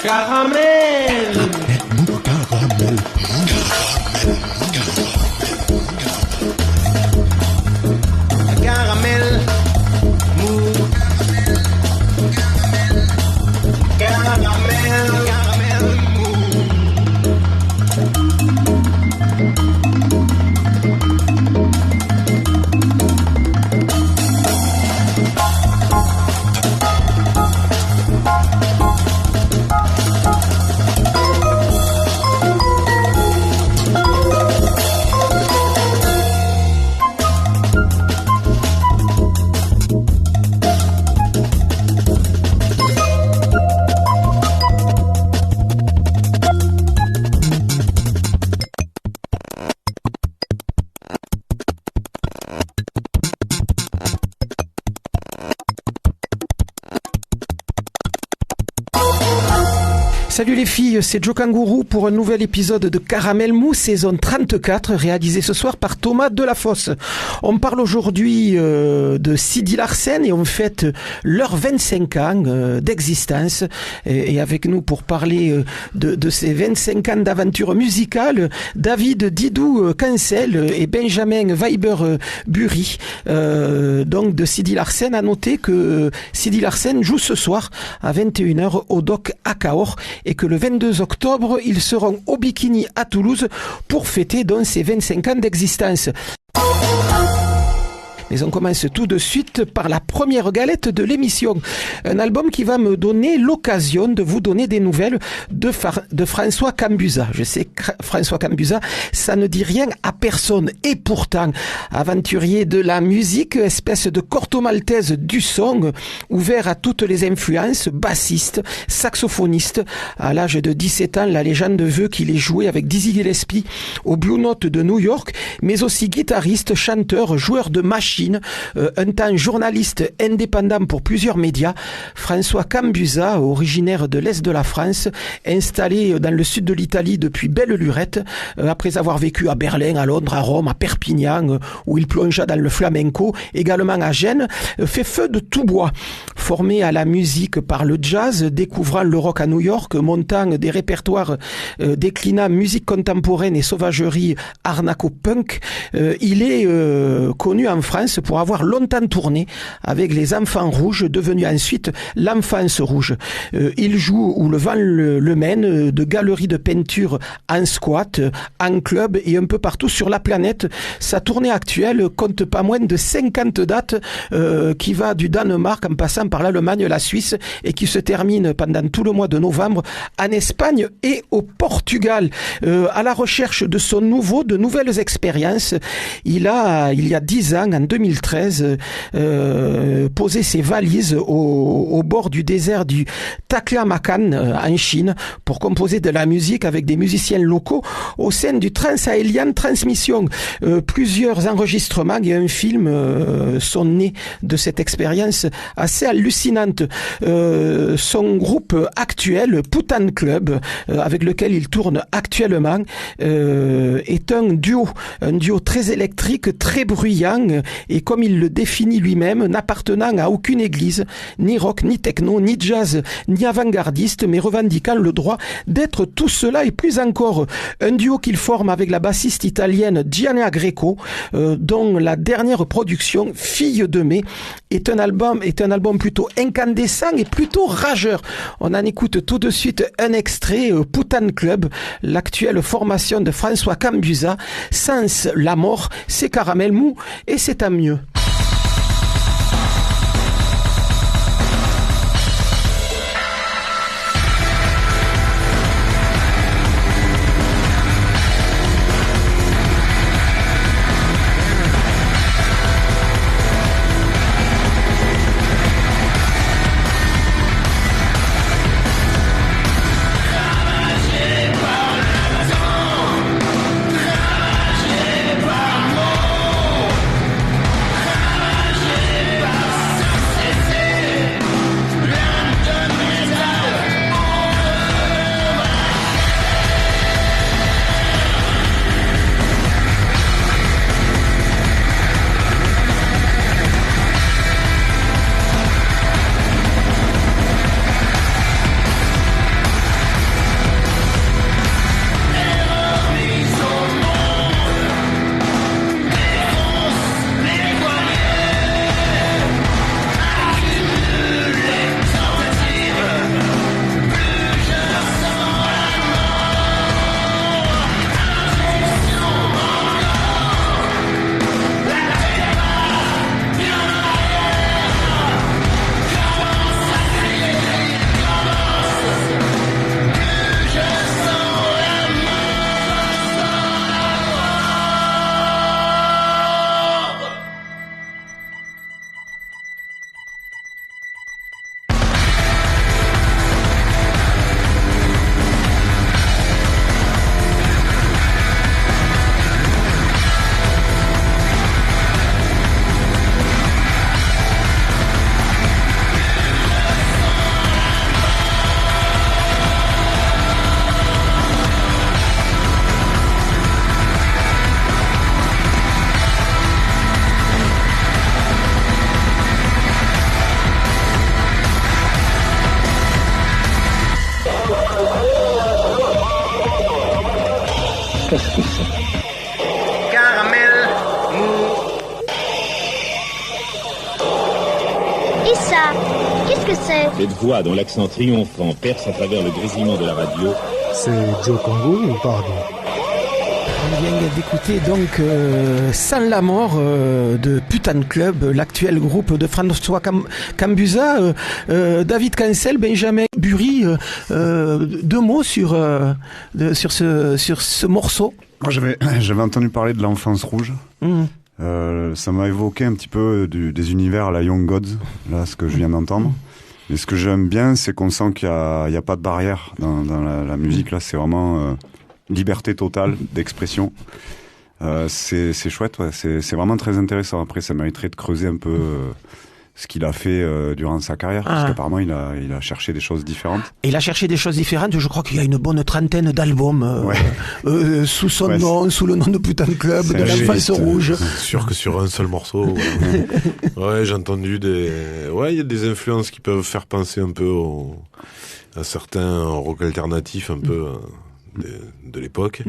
Caramel. Caramel. Caramel. Mou. Caramel. Caramel. Mou. Salut les filles, c'est Joe Kangourou pour un nouvel épisode de Caramel Mou, saison 34, réalisé ce soir par Thomas Delafosse. On parle aujourd'hui de Sidi Larsen et on fête leurs 25 ans d'existence. Et avec nous pour parler de ces 25 ans d'aventure musicale, David Didou Cancel et Benjamin Weiber-Bury. Donc de Sidi Larsen, à noter que Sidi Larsen joue ce soir à 21h au Doc à Cahors et que le 22 octobre, ils seront au Bikini à Toulouse pour fêter donc ces 25 ans d'existence. Mais on commence tout de suite par la première galette de l'émission. Un album qui va me donner l'occasion de vous donner des nouvelles de François Cambuza. Je sais que François Cambuza, ça ne dit rien à personne. Et pourtant, aventurier de la musique, espèce de Corto Maltese du son, ouvert à toutes les influences, bassiste, saxophoniste. À l'âge de 17 ans, la légende veut qu'il ait joué avec Dizzy Gillespie au Blue Note de New York, mais aussi guitariste, chanteur, joueur de machine, un temps journaliste indépendant pour plusieurs médias. François Cambuza, originaire de l'Est de la France, installé dans le sud de l'Italie depuis belle lurette, après avoir vécu à Berlin, à Londres, à Rome, à Perpignan, où il plongea dans le flamenco, également à Gênes, fait feu de tout bois. Formé à la musique par le jazz, découvrant le rock à New York, montant des répertoires déclinant musique contemporaine et sauvagerie arnaco-punk, il est connu en France pour avoir longtemps tourné avec les Enfants Rouges, devenus ensuite l'Enfance Rouge. Il joue où le vent le mène, de galeries de peinture en squat, en club et un peu partout sur la planète. Sa tournée actuelle compte pas moins de 50 dates qui va du Danemark en passant par l'Allemagne, la Suisse et qui se termine pendant tout le mois de novembre en Espagne et au Portugal. À la recherche de de nouvelles expériences, il y a 10 ans, en 2013, posé ses valises au bord du désert du Taklamakan en Chine pour composer de la musique avec des musiciens locaux au sein du Trans-Sahélian Transmission. Plusieurs enregistrements et un film sont nés de cette expérience assez hallucinante. Son groupe actuel, Putan Club, avec lequel il tourne actuellement, est un duo très électrique, très bruyant et comme il le définit lui-même, n'appartenant à aucune église, ni rock, ni techno, ni jazz, ni avant-gardiste, mais revendiquant le droit d'être tout cela et plus encore. Un duo qu'il forme avec la bassiste italienne Gianna Greco, dont la dernière production, Fille de mai, est un album plutôt incandescent et plutôt rageur. On en écoute tout de suite un extrait, Putan Club, l'actuelle formation de François Cambuza. Sans la mort, c'est Caramel Mou et c'est tant mieux. Caramel mou. Et ça, qu'est-ce que c'est? Cette voix dont l'accent triomphant perce à travers le grésillement de la radio. C'est Joe Congo ou pardon? On vient d'écouter donc Sans la mort de Putain Club, l'actuel groupe de François Cambuza, David Cancel, Benjamin Bury. Deux mots sur ce morceau. Moi, j'avais entendu parler de l'enfance rouge. Ça m'a évoqué un petit peu des univers à la Young Gods, là, ce que je viens d'entendre. Et ce que j'aime bien, c'est qu'on sent qu'il y a pas de barrière dans la musique. Là, c'est vraiment liberté totale d'expression. C'est chouette, ouais. C'est vraiment très intéressant. Après, ça mériterait de creuser un peu ce qu'il a fait durant sa carrière, parce qu'apparemment il a cherché des choses différentes. Et il a cherché des choses différentes. Je crois qu'il y a une bonne trentaine d'albums sous son nom, sous le nom de Putain Club, de l'enfance rouge. C'est sûr que sur un seul morceau. Ouais, j'ai entendu il y a des influences qui peuvent faire penser un peu à certains rock alternatifs un peu de l'époque,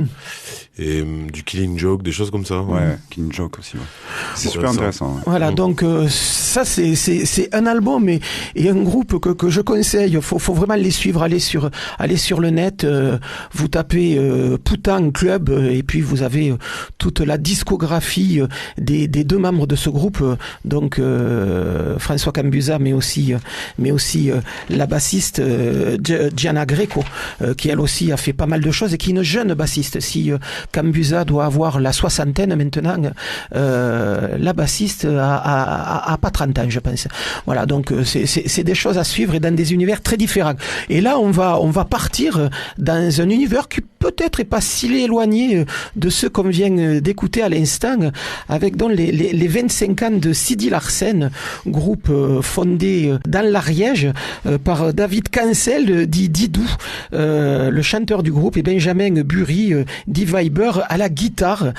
et du Killing Joke, des choses comme ça. Ouais, Killing Joke aussi. Ouais. C'est super intéressant. Ouais. Voilà, donc ça c'est un album et un groupe que je conseille. Faut vraiment les suivre. Allez sur le net, vous tapez Putain Club et puis vous avez toute la discographie des deux membres de ce groupe. Donc François Cambuza, mais aussi la bassiste Gianna Greco, qui elle aussi a fait pas mal de choses et qui est une jeune bassiste. Si Cambuza doit avoir la soixantaine maintenant, la bassiste a pas 30 ans, je pense. Voilà, donc c'est des choses à suivre et dans des univers très différents. Et là, on va partir dans un univers qui peut-être est pas si éloigné de ceux qu'on vient d'écouter à l'instant, avec donc les 25 ans de Sidi Larsen, groupe fondé dans l'Ariège par David Cancel, dit Didou, le chanteur du groupe, et Benjamin Bury, dit Viber, à la guitare.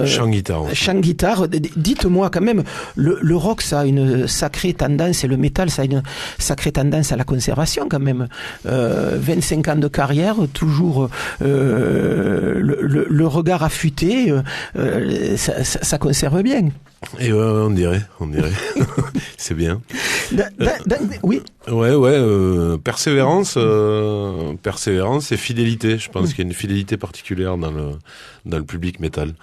Chant guitare. Chant guitare. Dites-moi quand même, le rock, ça a une sacrée tendance, et le métal, ça a une sacrée tendance à la conservation quand même. 25 ans de carrière, toujours le regard affûté, ça conserve bien. Et on dirait. C'est bien. Oui. Ouais, persévérance et fidélité. Je pense qu'il y a une fidélité particulière dans le public métal.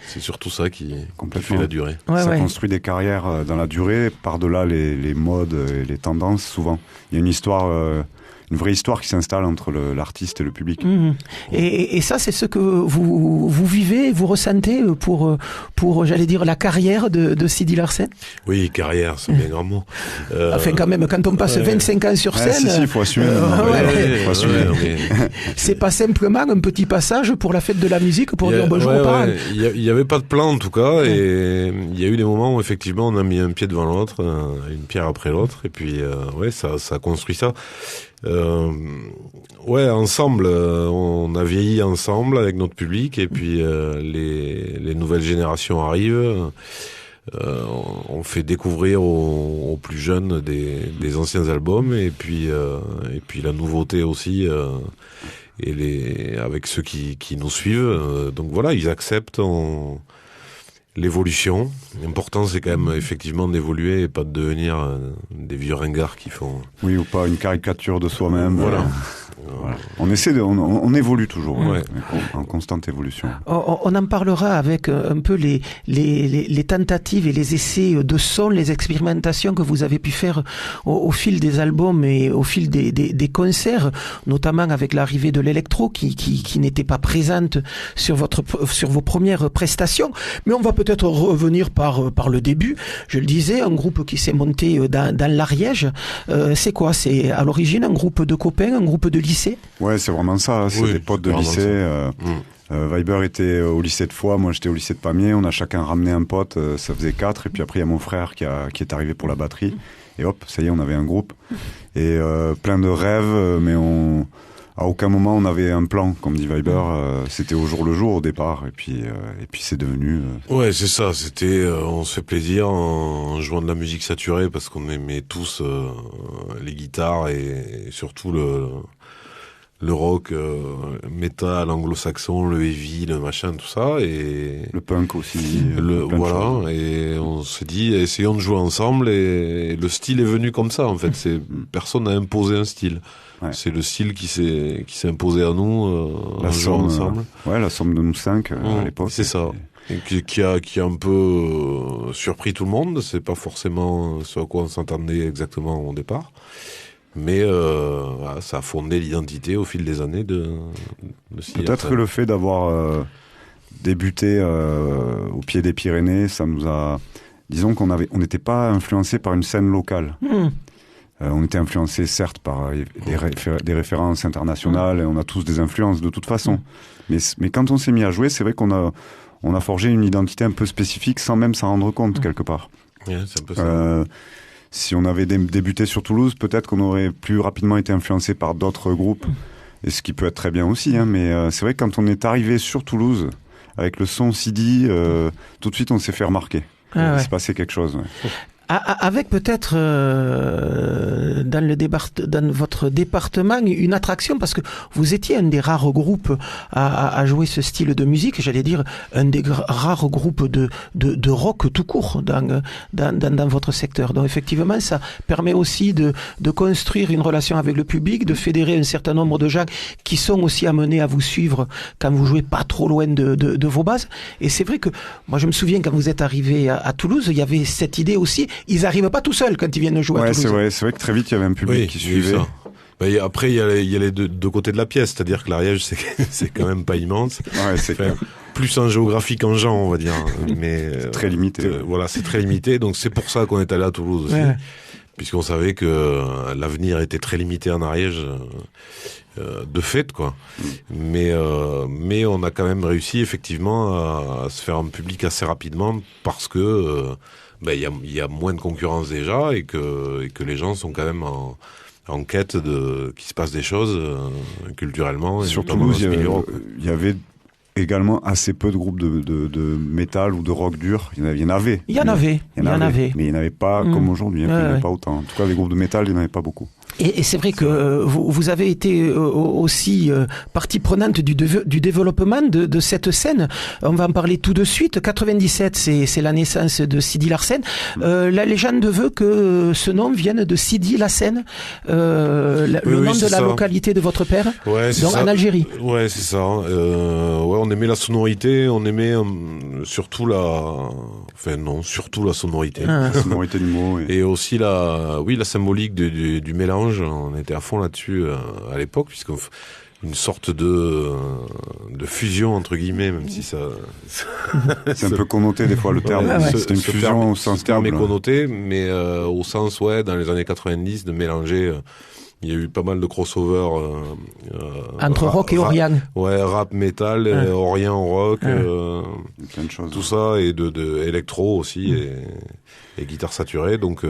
C'est surtout ça qui fait la durée. Ça construit des carrières dans la durée, par-delà les modes et les tendances, souvent. Il y a une vraie histoire qui s'installe entre l'artiste et le public. Et ça, c'est ce que vous vivez, vous ressentez pour j'allais dire, la carrière de Sidi Larsen? Oui, carrière, c'est bien grand mot. Enfin, quand même, quand on passe 25 ans sur scène... il faut assumer. Faut assumer. C'est pas simplement un petit passage pour la fête de la musique, pour dire bonjour aux parents. Il y avait pas de plan, en tout cas, et il y a eu des moments où, effectivement, on a mis un pied devant l'autre, une pierre après l'autre, et puis, ça construit ça. Ensemble, on a vieilli ensemble avec notre public, et puis les nouvelles générations arrivent. On fait découvrir aux plus jeunes des anciens albums, et puis la nouveauté aussi, et avec ceux qui nous suivent. Donc voilà, ils acceptent l'évolution. L'important, c'est quand même effectivement d'évoluer et pas de devenir des vieux ringards qui font... Oui, ou pas une caricature de soi-même. Voilà. On évolue toujours, en constante évolution. On en parlera avec un peu les tentatives et les essais de son, les expérimentations que vous avez pu faire au fil des albums et au fil des concerts, notamment avec l'arrivée de l'électro qui n'était pas présente sur vos premières prestations. Mais on va peut-être revenir par le début. Je le disais, un groupe qui s'est monté dans l'Ariège. C'est quoi? C'est à l'origine un groupe de copains, un groupe de lycée? Ouais, c'est vraiment ça. C'est des potes de lycée. Viber était au lycée de Foix, moi j'étais au lycée de Pamiers. On a chacun ramené un pote, ça faisait 4. Et puis après, il y a mon frère qui est arrivé pour la batterie. Et hop, ça y est, on avait un groupe. Et plein de rêves, mais à aucun moment on avait un plan, comme dit Viber. C'était au jour le jour au départ, et puis c'est devenu. Ouais, c'est ça. C'était, on se fait plaisir en jouant de la musique saturée parce qu'on aimait tous les guitares et surtout le rock, métal, anglo-saxon, le heavy, le machin, tout ça, et Le punk aussi. voilà, et on s'est dit, essayons de jouer ensemble, et le style est venu comme ça, en fait. Personne n'a imposé un style. Ouais. C'est le style qui s'est imposé à nous, en jouant ensemble. La somme de nous 5 à l'époque. C'est ça. Et qui a un peu surpris tout le monde. C'est pas forcément ce à quoi on s'attendait exactement au départ. Mais voilà, ça a fondé l'identité au fil des années de Sidi Peut-être Larsen. que le fait d'avoir débuté au pied des Pyrénées, ça nous a... Disons qu'on n'était pas influencé par une scène locale. On était influencé certes par des références internationales, et on a tous des influences de toute façon. Mais quand on s'est mis à jouer, c'est vrai qu'on a forgé une identité un peu spécifique sans même s'en rendre compte quelque part. Ouais, c'est un peu ça. Si on avait débuté sur Toulouse, peut-être qu'on aurait plus rapidement été influencé par d'autres groupes, et ce qui peut être très bien aussi. Mais c'est vrai que quand on est arrivé sur Toulouse, avec le son Sidi, tout de suite on s'est fait remarquer. Il s'est passé quelque chose. Ouais. Avec peut-être dans votre département une attraction, parce que vous étiez un des rares groupes à jouer ce style de musique, j'allais dire un des rares groupes de rock tout court dans votre secteur. Donc effectivement, ça permet aussi de construire une relation avec le public, de fédérer un certain nombre de gens qui sont aussi amenés à vous suivre quand vous jouez pas trop loin de vos bases. Et c'est vrai que moi je me souviens quand vous êtes arrivé à Toulouse, il y avait cette idée aussi. Ils arrivent pas tout seuls quand ils viennent jouer à Toulouse. C'est vrai que très vite il y avait un public qui suivait. Après, il y a les deux côtés de la pièce, c'est-à-dire que l'Ariège, c'est quand même pas immense. Ouais, c'est clair. Plus en géographie qu'en gens, on va dire. Mais c'est très limité. Voilà, c'est très limité. Donc c'est pour ça qu'on est allé à Toulouse aussi, puisqu'on savait que l'avenir était très limité en Ariège. De fait, quoi. Mais on a quand même réussi effectivement à se faire un public assez rapidement parce que il y a moins de concurrence déjà et que les gens sont quand même en quête qu'il se passe des choses culturellement. Sur Toulouse, il y avait également assez peu de groupes de métal ou de rock dur. Il y en avait. Il y en avait. Mais il n'y en avait pas comme aujourd'hui. Il n'y en avait pas autant. En tout cas, les groupes de métal, il n'y en avait pas beaucoup. Et c'est vrai que vous avez été aussi partie prenante du développement de cette scène. On va en parler tout de suite. 97, c'est la naissance de Sidi Larsen. La légende veut que ce nom vienne de Sidi Larsen, le nom de la localité de votre père, donc en Algérie. Ouais, c'est ça. On aimait la sonorité, on aimait surtout la sonorité. La sonorité du mot. Et aussi la symbolique du mélange. On était à fond là-dessus à l'époque, puisqu'on une sorte de fusion entre guillemets, même si ça c'est un peu connoté des fois le terme. C'est une fusion au sens terme est noble. connoté, mais au sens dans les années 90 de mélanger. Il y a eu pas mal de crossovers entre rock et Orient. Rap, metal, Orient, rock, plein de choses. Tout ça et de électro aussi et guitare saturée. Donc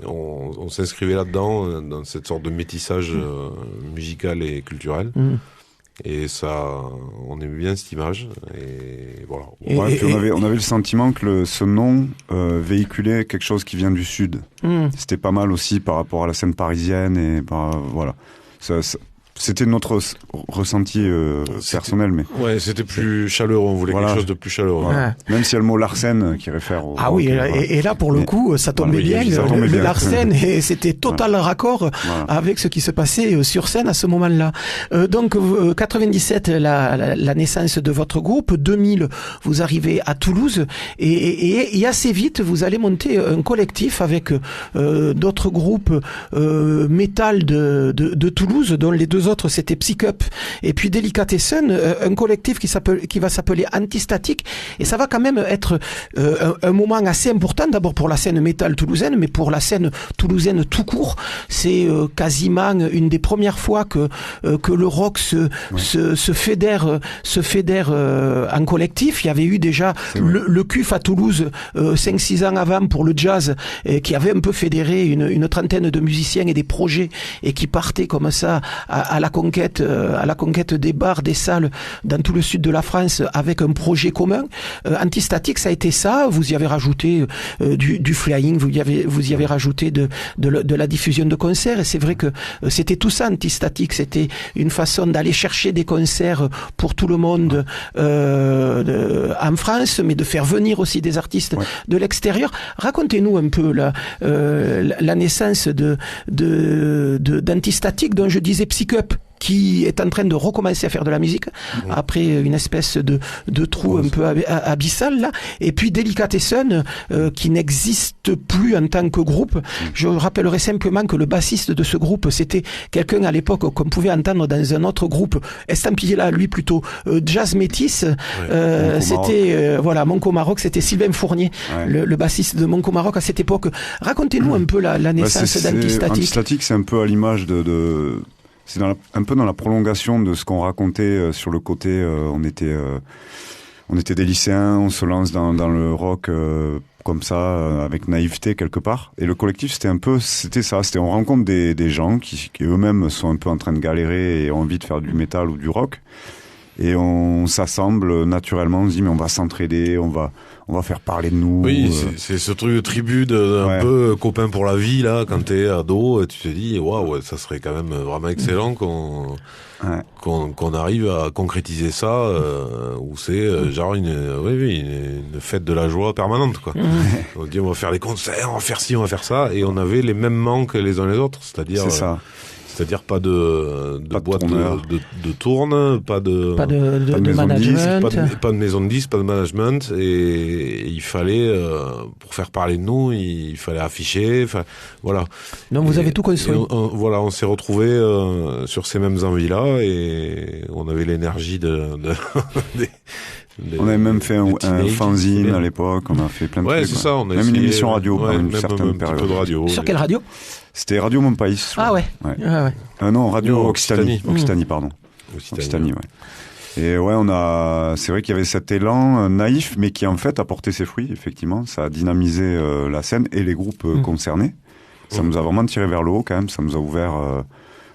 on s'inscrivait là-dedans, dans cette sorte de métissage musical et culturel. Et ça, on aimait bien cette image. Et voilà. On avait le sentiment que ce nom véhiculait quelque chose qui vient du Sud. C'était pas mal aussi par rapport à la scène parisienne. Et voilà. C'était notre ressenti personnel, mais c'était plus chaleureux. On voulait quelque chose de plus chaleureux. Voilà. Même s'il y a le mot Larsen qui réfère au rock, et là pour le coup ça tombait bien. Le Larsen, et c'était total raccord avec ce qui se passait sur scène à ce moment-là. Donc 97 la naissance de votre groupe, 2000 vous arrivez à Toulouse et assez vite vous allez monter un collectif avec d'autres groupes métal de Toulouse, dont les deux autres c'était Psycup et puis Delicatessen, un collectif qui va s'appeler Antistatique, et ça va quand même être un moment assez important, d'abord pour la scène métal toulousaine, mais pour la scène toulousaine tout court. C'est quasiment une des premières fois que le rock se fédère en collectif. Il y avait eu déjà le CUF à Toulouse 5-6 ans avant pour le jazz, qui avait un peu fédéré une trentaine de musiciens et des projets, et qui partaient comme ça à à la conquête des bars, des salles dans tout le sud de la France avec un projet commun. Antistatique, ça a été ça. Vous y avez rajouté du flying, vous y avez rajouté de la diffusion de concerts. Et c'est vrai que c'était tout ça, Antistatique. C'était une façon d'aller chercher des concerts pour tout le monde en France, mais de faire venir aussi des artistes de l'extérieur. Racontez-nous un peu la naissance d'Antistatique, dont je disais Psy-Cup, qui est en train de recommencer à faire de la musique après une espèce de trou un peu abyssal là, et puis Delicatessen qui n'existe plus en tant que groupe. Je rappellerai simplement que le bassiste de ce groupe, c'était quelqu'un à l'époque qu'on pouvait entendre dans un autre groupe estampillé là, lui plutôt jazz métis. C'était Monco Maroc, c'était Sylvain Fournier, le bassiste de Monco Maroc à cette époque. Racontez-nous un peu la naissance d'Antistatique. Antistatique, c'est un peu à l'image c'est un peu dans la prolongation de ce qu'on racontait sur le côté. On était des lycéens, on se lance dans le rock comme ça, avec naïveté quelque part. Et le collectif, c'était ça. On rencontre des gens qui eux-mêmes sont un peu en train de galérer et ont envie de faire du métal ou du rock. Et on s'assemble naturellement, on se dit mais on va s'entraider, on va faire parler de nous. Oui, c'est ce truc de tribu un peu copain pour la vie là. Quand t'es ado, tu te dis waouh, ça serait quand même vraiment excellent qu'on arrive à concrétiser ça, où c'est genre une fête de la joie permanente quoi. On dit on va faire les concerts, on va faire ci, on va faire ça, et on avait les mêmes manques les uns les autres, c'est-à-dire pas de boîte de tourne, pas de management, pas de maison de disques, pas de management, et il fallait pour faire parler de nous, il fallait afficher, voilà. Donc vous avez tout construit. On s'est retrouvés sur ces mêmes envies-là, et on avait l'énergie on avait même fait un fanzine à l'époque, on a fait plein de trucs. C'est ça, on a même essayé, une émission radio pendant une certaine période. Peu de radio. Sur quelle radio? C'était Radio Montpaïs. Ah ouais. Non, Radio Occitanie. Occitanie, pardon. Occitanie, ouais. Et c'est vrai qu'il y avait cet élan naïf, mais qui en fait a porté ses fruits, effectivement. Ça a dynamisé la scène et les groupes concernés. Ça nous a vraiment tiré vers le haut, quand même. Ça nous a ouvert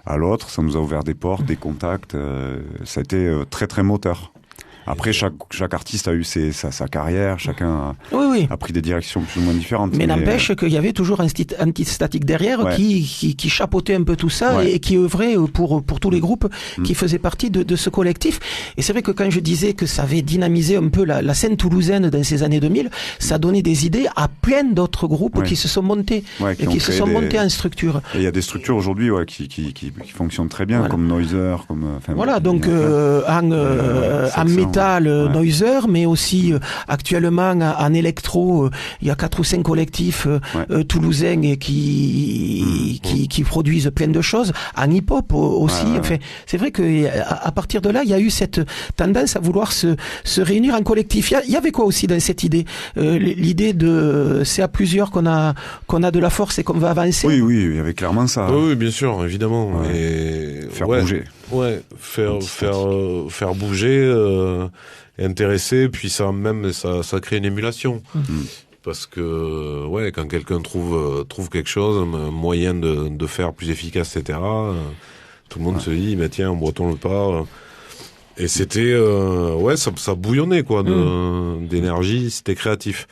à l'autre, ça nous a ouvert des portes, des contacts. Ça a été très, très moteur. Après, chaque artiste a eu sa carrière, chacun a pris des directions plus ou moins différentes. Mais n'empêche qu'il y avait toujours un Antistatique derrière qui chapeautait un peu tout ça et qui œuvrait pour tous les groupes qui faisaient partie de ce collectif. Et c'est vrai que quand je disais que ça avait dynamisé un peu la scène toulousaine dans ces années 2000, ça donnait des idées à plein d'autres groupes qui se sont montés et qui se sont montés en structure. Et il y a des structures aujourd'hui qui fonctionnent très bien, comme Noiser, donc en métal, Noiser, mais aussi actuellement en électro, il y a 4 ou 5 collectifs toulousains qui produisent plein de choses, en hip-hop aussi. Enfin, c'est vrai que à partir de là, il y a eu cette tendance à vouloir se réunir en collectif. Il y avait quoi aussi dans cette idée, l'idée de c'est à plusieurs qu'on a de la force et qu'on va avancer. Oui, il y avait clairement ça. Oui, bien sûr, évidemment. Et faire bouger. Faire bouger, et intéresser, puis ça crée une émulation. Parce que quand quelqu'un trouve quelque chose, un moyen de faire plus efficace, etc., tout le monde se dit mais tiens, emboîtons le pas. Et c'était ça bouillonnait quoi d'énergie, c'était créatif.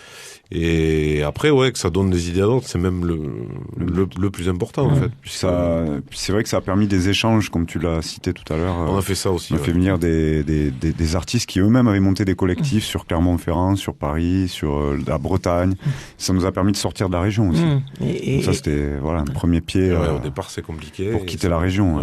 Et après que ça donne des idées à d'autres, c'est même le plus important en fait. C'est vrai que ça a permis des échanges, comme tu l'as cité tout à l'heure. On a fait ça aussi. On a fait venir des artistes qui eux-mêmes avaient monté des collectifs sur Clermont-Ferrand, sur Paris, sur la Bretagne. Ça nous a permis de sortir de la région aussi. Donc ça c'était un premier pied. Au départ c'est compliqué. Pour quitter la région.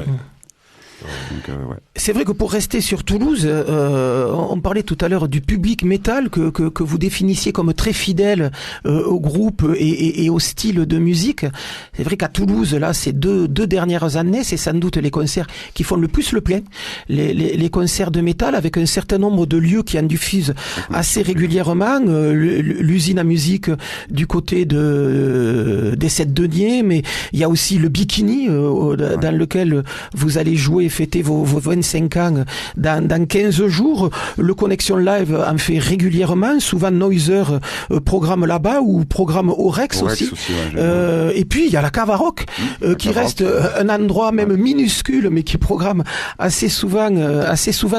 Donc, c'est vrai que pour rester sur Toulouse, on parlait tout à l'heure du public métal que vous définissiez comme très fidèle au groupe et au style de musique. C'est vrai qu'à Toulouse, là, ces deux dernières années, c'est sans doute les concerts qui font le plus le plein. Les concerts de métal, avec un certain nombre de lieux qui en diffusent assez régulièrement. L'usine à musique du côté des 7 deniers, mais il y a aussi le Bikini dans lequel vous allez jouer allez fêter vos 25 ans dans 15 jours. Le Connexion Live en fait régulièrement. Souvent Noiser programme là-bas ou programme au Rex aussi. Et puis il y a la Cave à Rock qui reste un endroit même minuscule mais qui programme assez souvent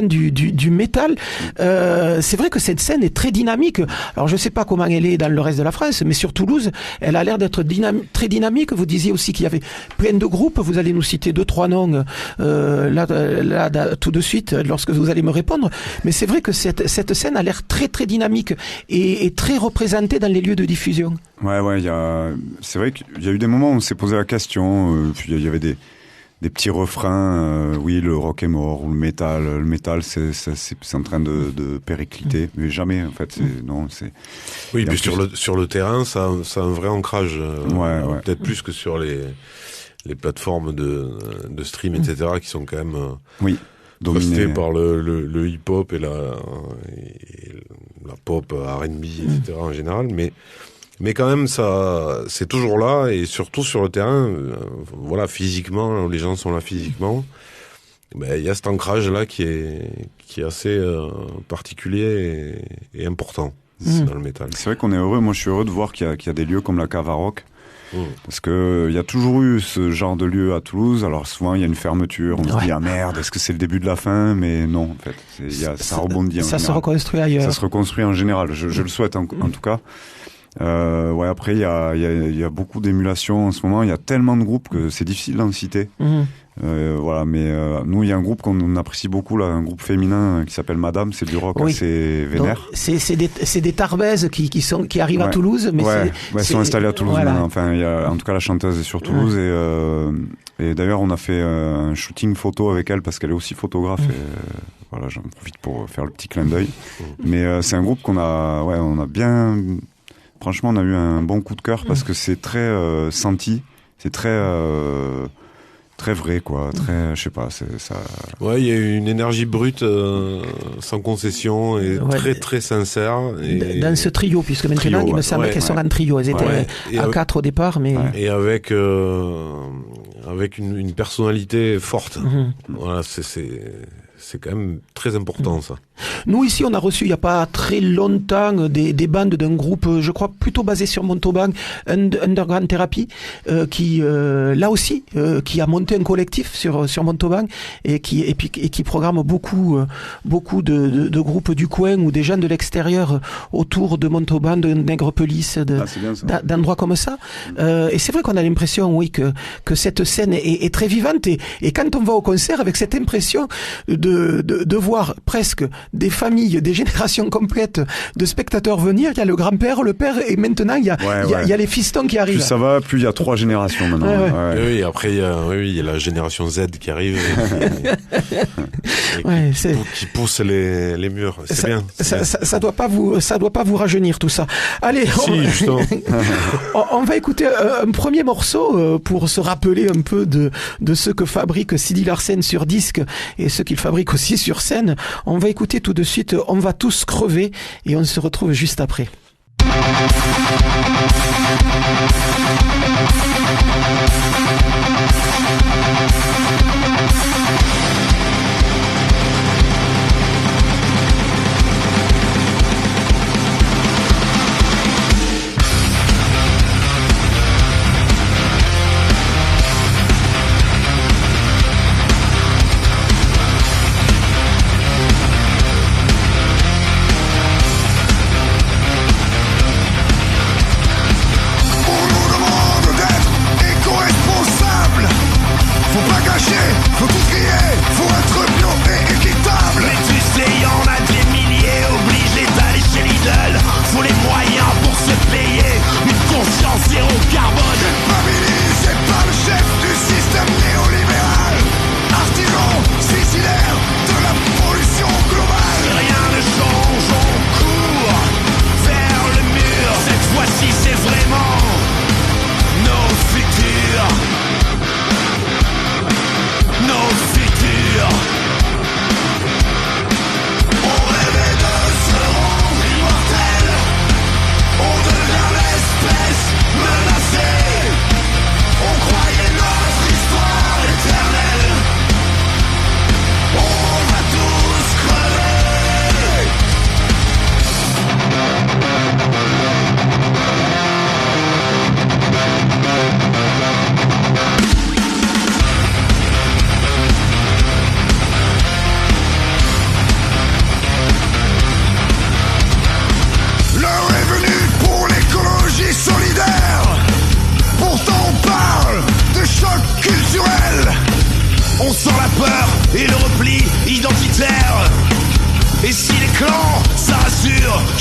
du métal. C'est vrai que cette scène est très dynamique. Alors je sais pas comment elle est dans le reste de la France, mais sur Toulouse, elle a l'air d'être très dynamique. Vous disiez aussi qu'il y avait plein de groupes. Vous allez nous citer 2-3 noms là tout de suite lorsque vous allez me répondre. Mais c'est vrai que cette scène a l'air très très dynamique et très représentée dans les lieux de diffusion. Ouais, c'est vrai qu'il y a eu des moments où on s'est posé la question. Puis il y avait des petits refrains, oui, le rock est mort, ou le métal, c'est en train de péricliter, mais jamais, en fait, Oui, puis sur le terrain, ça a un vrai ancrage, peut-être plus que sur les plateformes de stream, etc., qui sont quand même, dominées par le hip-hop et la pop, R&B, etc., en général, mais quand même, ça, c'est toujours là, et surtout sur le terrain, physiquement, les gens sont là physiquement. Il y a cet ancrage-là qui est assez particulier et important dans le métal. C'est vrai qu'on est heureux. Moi, je suis heureux de voir qu'il y a des lieux comme la Cave à Rock. Parce que il y a toujours eu ce genre de lieu à Toulouse. Alors souvent il y a une fermeture, on se dit ah merde, est-ce que c'est le début de la fin? Mais non, en fait, ça rebondit. Ça se reconstruit ailleurs. Ça se reconstruit en général. Je le souhaite en tout cas. Après il y a beaucoup d'émulation en ce moment. Il y a tellement de groupes que c'est difficile d'en citer. Mais nous il y a un groupe qu'on apprécie beaucoup là, un groupe féminin qui s'appelle Madame, c'est du rock assez vénère. C'est des Tarbaises qui arrivent à Toulouse, mais elles sont installées à Toulouse maintenant. Enfin, en tout cas la chanteuse est sur Toulouse et d'ailleurs on a fait un shooting photo avec elle parce qu'elle est aussi photographe et j'en profite pour faire le petit clin d'œil. Mais c'est un groupe on a bien, franchement on a eu un bon coup de cœur parce que c'est très senti, c'est très vrai, quoi. Très, je sais pas, c'est ça. Ouais, il y a une énergie brute, sans concession et très très sincère. Et dans ce trio, puisque maintenant il me semble qu'elles sont en trio. Elles étaient à 4 au départ, mais et avec une personnalité forte. Voilà, c'est quand même très important ça. Nous ici on a reçu il n'y a pas très longtemps des bandes d'un groupe je crois plutôt basé sur Montauban, Underground Therapy, qui là aussi qui a monté un collectif sur Montauban et qui programme beaucoup de groupes du coin ou des gens de l'extérieur autour de Montauban, de Nègrepelisse, d'endroits comme ça. Et c'est vrai qu'on a l'impression que cette scène est très vivante et quand on va au concert avec cette impression de voir presque des familles, des générations complètes de spectateurs venir, il y a le grand-père, le père et maintenant il y a les fistons qui arrivent. Plus ça va, plus il y a 3 générations maintenant. Oui, après il y a la génération Z qui arrive qui pousse les murs. C'est bien. Ça doit pas vous rajeunir tout ça. Allez, on va écouter un premier morceau pour se rappeler un peu de ce que fabrique Sidi Larsen sur disque et ce qu'il fabrique aussi sur scène. On va écouter tout de suite On va tous crever et on se retrouve juste après. On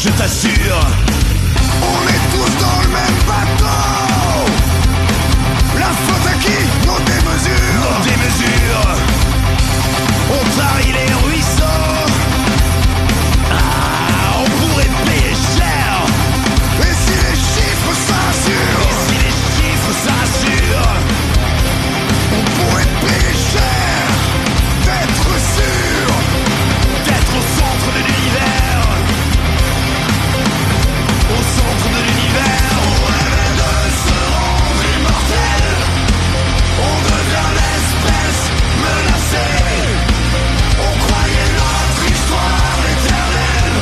je t'assure. On est tous dans le même bateau. La faute à qui? Nos démesures. Nos démesures. On tarie les ruisseaux. Ah, on pourrait payer cher. Et si les chiffres s'assurent? Et si les chiffres s'assurent? On pourrait payer cher d'être sûr d'être au centre de l'univers. Au centre de l'univers. On rêve de se rendre immortel. On devient l'espèce menacée. On croyait notre histoire éternelle.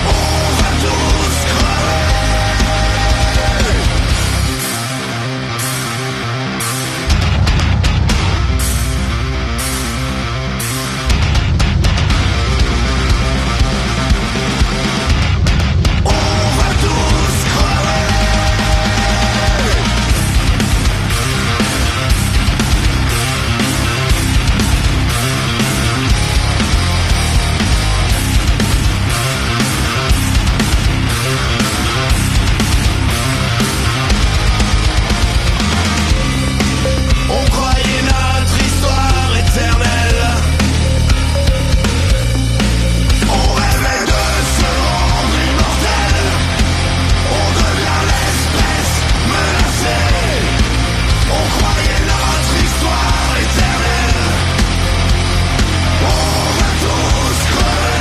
On va tous crever. On va tous crever. On croyait notre histoire éternelle. On rêvait de se rendre immortel. On devient l'espèce menacée. On croyait notre histoire éternelle. On va tous crever.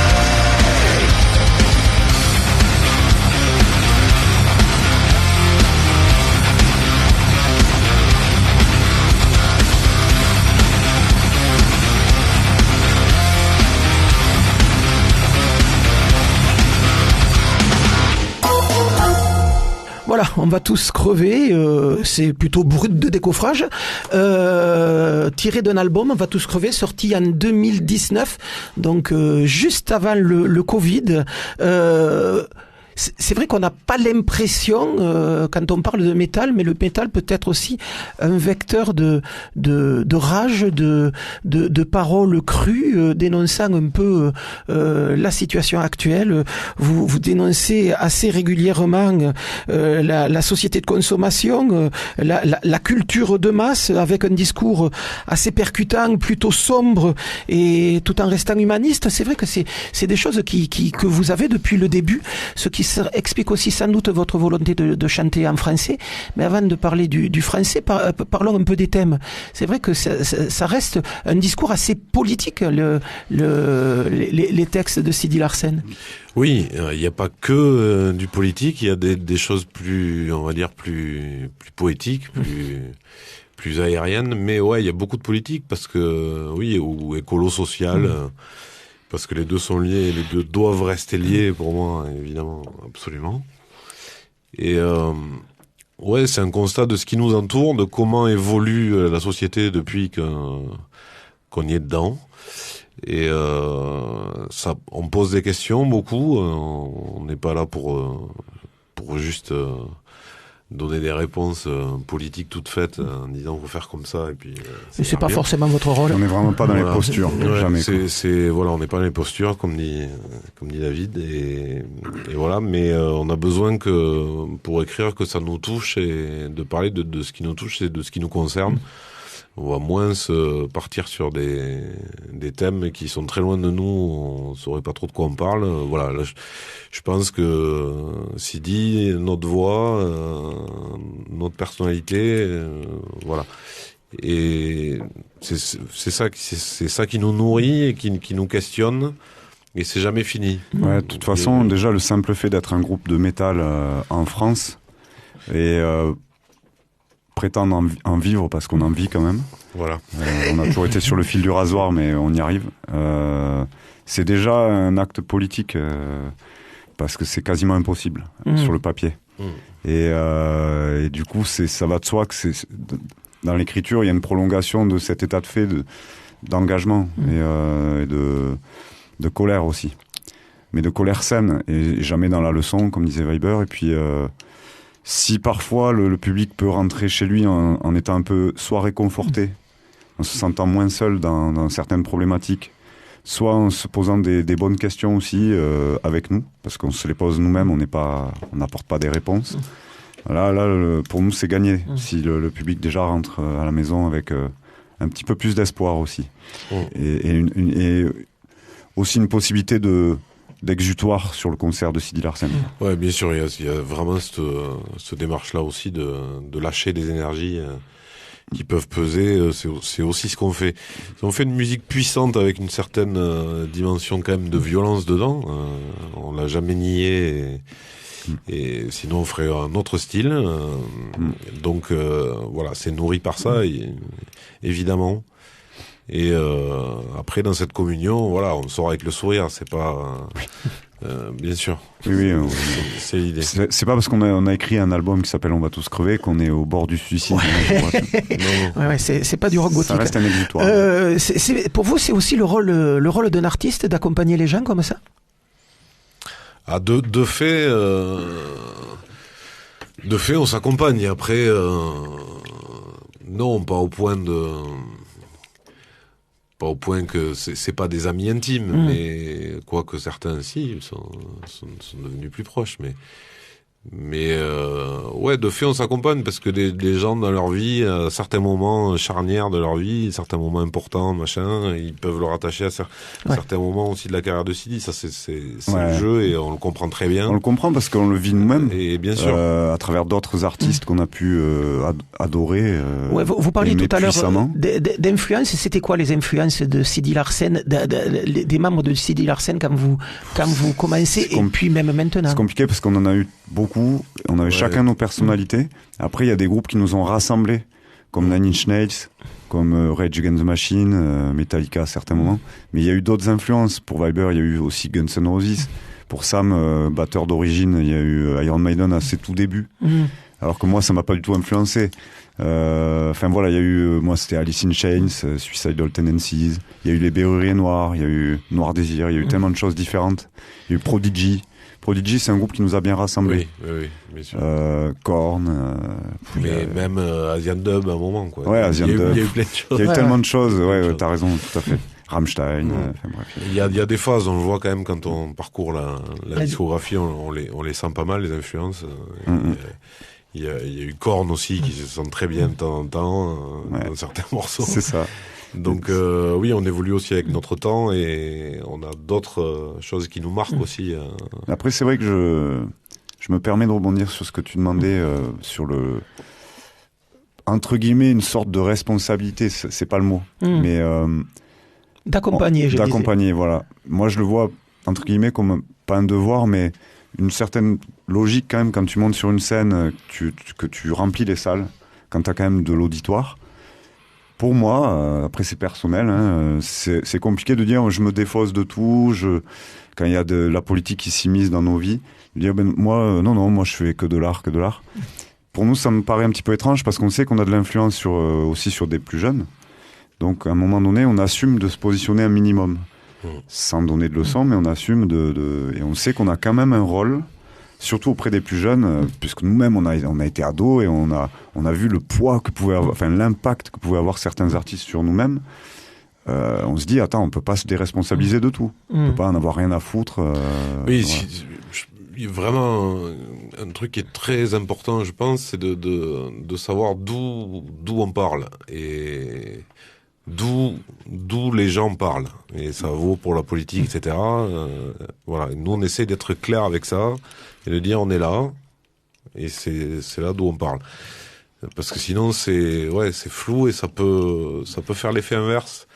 Voilà, on va tous crever, c'est plutôt brut de décoffrage, tiré d'un album, On va tous crever, sorti en 2019, donc juste avant le Covid. C'est vrai qu'on n'a pas l'impression, quand on parle de métal, mais le métal peut être aussi un vecteur de rage, de paroles crues, dénonçant un peu la situation actuelle. Vous dénoncez assez régulièrement la société de consommation, la culture de masse, avec un discours assez percutant, plutôt sombre, et tout en restant humaniste. C'est vrai que c'est des choses que vous avez depuis le début, ce qui explique aussi sans doute votre volonté de chanter en français. Mais avant de parler du français, parlons un peu des thèmes. C'est vrai que ça reste un discours assez politique, les textes de Sidi Larsen. Oui, il n'y a pas que du politique, il y a des choses plus, on va dire, plus poétiques, plus aériennes. Mais ouais, il y a beaucoup de politique parce que, oui, ou écolo-social, parce que les deux sont liés, les deux doivent rester liés pour moi, évidemment, absolument. Et ouais, c'est un constat de ce qui nous entoure, de comment évolue la société depuis qu'on y est dedans. Et ça, on pose des questions beaucoup. On n'est pas là pour juste donner des réponses politiques toutes faites en disant faut faire comme ça et puis c'est pas bien. Forcément votre rôle. On n'est vraiment pas dans les postures. Ouais, jamais. Voilà, on n'est pas dans les postures comme dit David et voilà, mais on a besoin que pour écrire que ça nous touche et de parler de ce qui nous touche et de ce qui nous concerne. On va moins se partir sur des thèmes qui sont très loin de nous, on saurait pas trop de quoi on parle. Voilà, là, je pense que Sidi, notre voix, notre personnalité, voilà. Et c'est ça qui nous nourrit et qui nous questionne. Et c'est jamais fini. Ouais, de toute façon, déjà le simple fait d'être un groupe de métal en France et prétendre en vivre parce qu'on en vit quand même. Voilà. On a toujours été sur le fil du rasoir, mais on y arrive. C'est déjà un acte politique parce que c'est quasiment impossible sur le papier. Et du coup, ça va de soi que dans l'écriture, il y a une prolongation de cet état de fait d'engagement et de colère aussi. Mais de colère saine et jamais dans la leçon, comme disait Weber. Et puis si parfois le public peut rentrer chez lui en étant un peu soit réconforté, en se sentant moins seul dans certaines problématiques, soit en se posant des bonnes questions aussi avec nous, parce qu'on se les pose nous-mêmes, on n'apporte pas des réponses. Là, pour nous, c'est gagné si le public déjà rentre à la maison avec un petit peu plus d'espoir aussi, et aussi une possibilité d'exutoire sur le concert de Sidi Larsen. Ouais, bien sûr, il y a vraiment cette démarche-là aussi de lâcher des énergies qui peuvent peser. C'est aussi ce qu'on fait. On fait une musique puissante avec une certaine dimension quand même de violence dedans. On l'a jamais nié. Et sinon on ferait un autre style. Donc voilà, c'est nourri par ça, évidemment. Et après, dans cette communion, voilà, on sort avec le sourire. C'est pas bien sûr. Oui, c'est l'idée. C'est pas parce qu'on a écrit un album qui s'appelle On va tous crever qu'on est au bord du suicide. Ouais, c'est pas du rock gothique. Ça reste un exutoire. Pour vous, c'est aussi le rôle d'un artiste d'accompagner les gens comme ça. Ah, de fait, on s'accompagne. Après, non, pas au point que c'est pas des amis intimes, mais quoique certains sont devenus plus proches, mais ouais, de fait on s'accompagne parce que les gens dans leur vie, à certains moments charnières de leur vie, certains moments importants, machin, ils peuvent le rattacher à certains moments aussi de la carrière de Sidi. Ça c'est le jeu et on le comprend très bien. On le comprend parce qu'on le vit nous-mêmes. Et bien sûr, à travers d'autres artistes qu'on a pu adorer. Vous parliez tout à l'heure d'influence. C'était quoi les influences de Sidi Larsen, des membres de Sidi Larsen quand vous commencez et puis même maintenant? C'est compliqué parce qu'on en a eu beaucoup. On avait chacun nos personnalités. Après, il y a des groupes qui nous ont rassemblés, comme Nine Inch Nails, comme Rage Against the Machine, Metallica à certains moments. Mais il y a eu d'autres influences. Pour Viber, il y a eu aussi Guns N' Roses. Pour Sam, batteur d'origine, il y a eu Iron Maiden à ses tout débuts. Alors que moi, ça m'a pas du tout influencé. Enfin voilà, il y a eu, moi c'était Alice in Chains, Suicidal Tendencies. Il y a eu les Berruriers Noirs, il y a eu Noir Désir, il y a eu tellement de choses différentes. Il y a eu Prodigy. Prodigy, c'est un groupe qui nous a bien rassemblés. Oui, bien sûr. Korn. Mais même Asian Dub à un moment, quoi. Ouais, Asian Dub. Il y a eu plein de choses. Il y a eu tellement de choses. Ouais, t'as raison, tout à fait. Rammstein. Enfin, bref. Il y a des phases, on le voit quand même quand on parcourt la discographie, on les sent pas mal, les influences. Il y a eu Korn aussi qui se sent très bien de temps en temps dans certains morceaux. C'est ça. Donc oui, on évolue aussi avec notre temps et on a d'autres choses qui nous marquent aussi. Après, c'est vrai que je me permets de rebondir sur ce que tu demandais sur le entre guillemets une sorte de responsabilité. C'est pas le mot, mais d'accompagner. D'accompagner, voilà. Moi, je le vois entre guillemets comme pas un devoir, mais une certaine logique quand même quand tu montes sur une scène, que tu remplis les salles, quand t'as quand même de l'auditoire. Pour moi, après c'est personnel, c'est compliqué de dire je me défausse de tout, quand il y a de la politique qui s'immisce dans nos vies, de dire moi moi je fais que de l'art. Pour nous, ça me paraît un petit peu étrange parce qu'on sait qu'on a de l'influence aussi sur des plus jeunes. Donc à un moment donné, on assume de se positionner un minimum. Sans donner de leçons, mais on assume et on sait qu'on a quand même un rôle, surtout auprès des plus jeunes, puisque nous-mêmes on a été ados et on a vu le poids que pouvait avoir, enfin l'impact que pouvaient avoir certains artistes sur nous-mêmes. On se dit attends, on peut pas se déresponsabiliser de tout, on peut pas en avoir rien à foutre. Oui, il y a vraiment un truc qui est très important, je pense, c'est de savoir d'où on parle et d'où les gens parlent, et ça vaut pour la politique, etc. Voilà, nous on essaie d'être clair avec ça et de dire on est là et c'est là d'où on parle, parce que sinon c'est flou et ça peut faire l'effet inverse.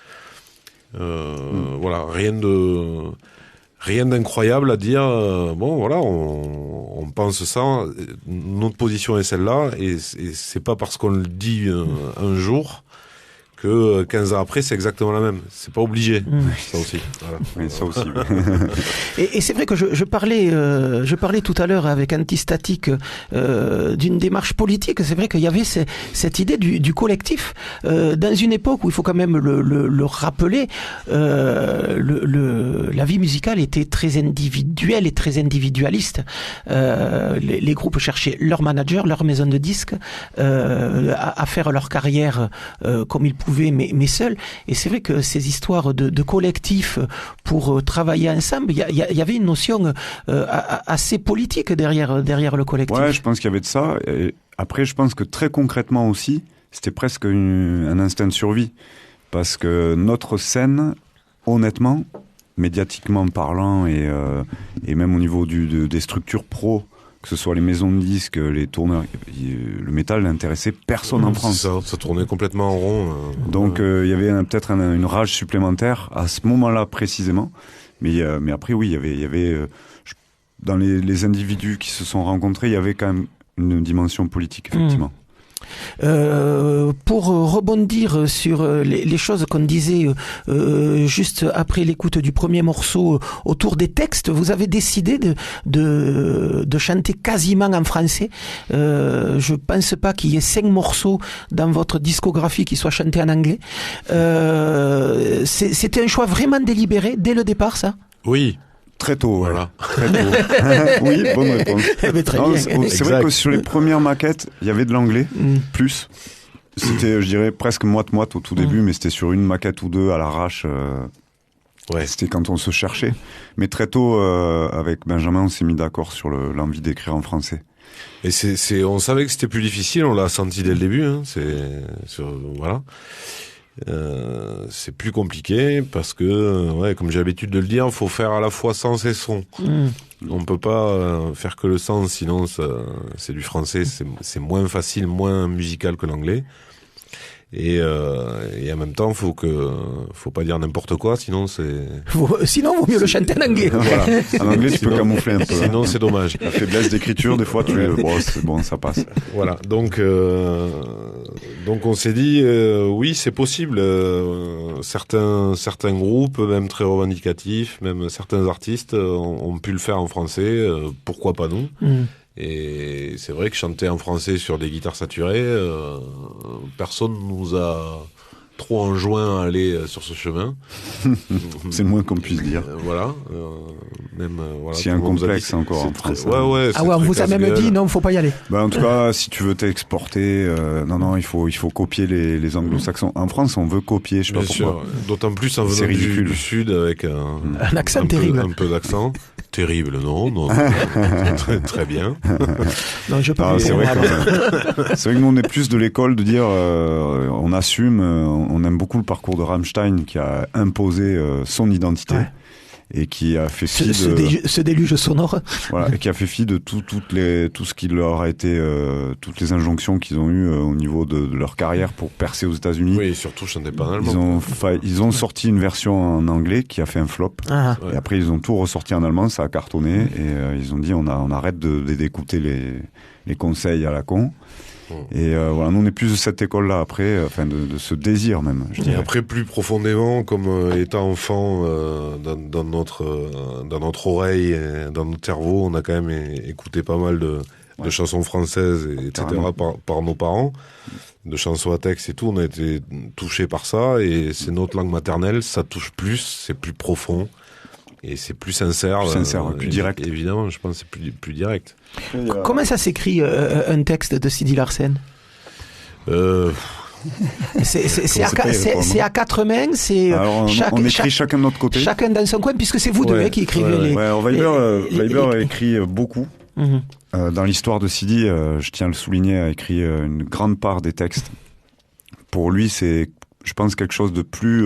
Voilà, rien d'incroyable à dire. Bon voilà, on pense ça, notre position est celle-là et c'est pas parce qu'on le dit un jour que 15 ans après, c'est exactement la même. C'est pas obligé. Ça aussi. Voilà. Oui, ça aussi. Et c'est vrai que je parlais tout à l'heure avec Antistatique d'une démarche politique. C'est vrai qu'il y avait cette idée du collectif dans une époque où il faut quand même le rappeler. La vie musicale était très individuelle et très individualiste. Les groupes cherchaient leur manager, leur maison de disques, à faire leur carrière comme ils pouvaient retrouvé, mais seul. Et c'est vrai que ces histoires de collectif pour travailler ensemble, il y avait une notion assez politique derrière le collectif. Ouais, je pense qu'il y avait de ça. Et après, je pense que très concrètement aussi, c'était presque un instinct de survie. Parce que notre scène, honnêtement, médiatiquement parlant et même au niveau des structures pro, que ce soit les maisons de disques, les tourneurs, le métal n'intéressait personne en France. Ça tournait complètement en rond. Donc il y avait peut-être une rage supplémentaire à ce moment-là précisément. Mais après, oui, il y avait dans les individus qui se sont rencontrés, il y avait quand même une dimension politique, effectivement. Pour rebondir sur les choses qu'on disait juste après l'écoute du premier morceau autour des textes, vous avez décidé de chanter quasiment en français. Je pense pas qu'il y ait 5 morceaux dans votre discographie qui soient chantés en anglais. C'était un choix vraiment délibéré dès le départ, ça? Oui. Très tôt, voilà. Très tôt. Oui, bonne réponse. C'est vrai que sur les premières maquettes, il y avait de l'anglais, plus. C'était, je dirais, presque moite-moite au tout début, mais c'était sur une maquette ou deux à l'arrache. Ouais. C'était quand on se cherchait. Mais très tôt, avec Benjamin, on s'est mis d'accord sur l'envie d'écrire en français. Et on savait que c'était plus difficile, on l'a senti dès le début. Hein. Voilà. C'est plus compliqué parce que, comme j'ai l'habitude de le dire, faut faire à la fois sens et son. On peut pas faire que le sens, sinon c'est du français, c'est moins facile, moins musical que l'anglais. Et en même temps, faut pas dire n'importe quoi, sinon sinon, vaut mieux le chanter en anglais. Voilà. En anglais, tu peux camoufler un peu. Sinon, c'est dommage. La faiblesse d'écriture, des fois, c'est bon, ça passe. Voilà. Donc on s'est dit, oui, c'est possible. Certains groupes, même très revendicatifs, même certains artistes, ont pu le faire en français. Pourquoi pas nous? Et c'est vrai que chanter en français sur des guitares saturées, personne nous a trop enjoint à aller sur ce chemin. C'est le moins qu'on puisse dire. Voilà. S'il y a un complexe encore en France. Ouais, on vous a même dit non, faut pas y aller. En tout cas, si tu veux t'exporter, non, il faut copier les anglo-saxons. En France, on veut copier, je sais pas pourquoi. Sûr. D'autant plus en venant du sud avec un accent terrible. Un peu d'accent. Terrible, non, très, très bien. Non, je peux c'est vrai que nous on est plus de l'école de dire on assume, on aime beaucoup le parcours de Rammstein qui a imposé son identité. Ouais. Et qui a fait fi ce déluge sonore. Voilà, et qui a fait fi de tout ce qui leur a été, toutes les injonctions qu'ils ont eues au niveau de leur carrière pour percer aux États-Unis. Oui, et surtout chanter pas en allemand. Ils ont sorti une version en anglais qui a fait un flop. Et après ils ont tout ressorti en allemand, ça a cartonné. Et ils ont dit on arrête d'écouter les conseils à la con. Et voilà, nous on est plus de cette école-là après, de ce désir même. Je dirais. Et après, plus profondément, comme étant enfant, dans notre oreille, dans notre cerveau, on a quand même écouté pas mal de chansons françaises, etc. par nos parents, de chansons à texte et tout. On a été touchés par ça, et c'est notre langue maternelle, ça touche plus, c'est plus profond. Et c'est plus sincère. Plus direct. Évidemment, je pense que c'est plus direct. Comment ça s'écrit un texte de Sidi Larsen? C'est à 4 mains, on écrit chacun de notre côté. Chacun dans son coin, puisque c'est vous deux qui écrivez les... Weber a écrit beaucoup. Dans l'histoire de Sidi, je tiens à le souligner, a écrit une grande part des textes. Pour lui, c'est, je pense, quelque chose de plus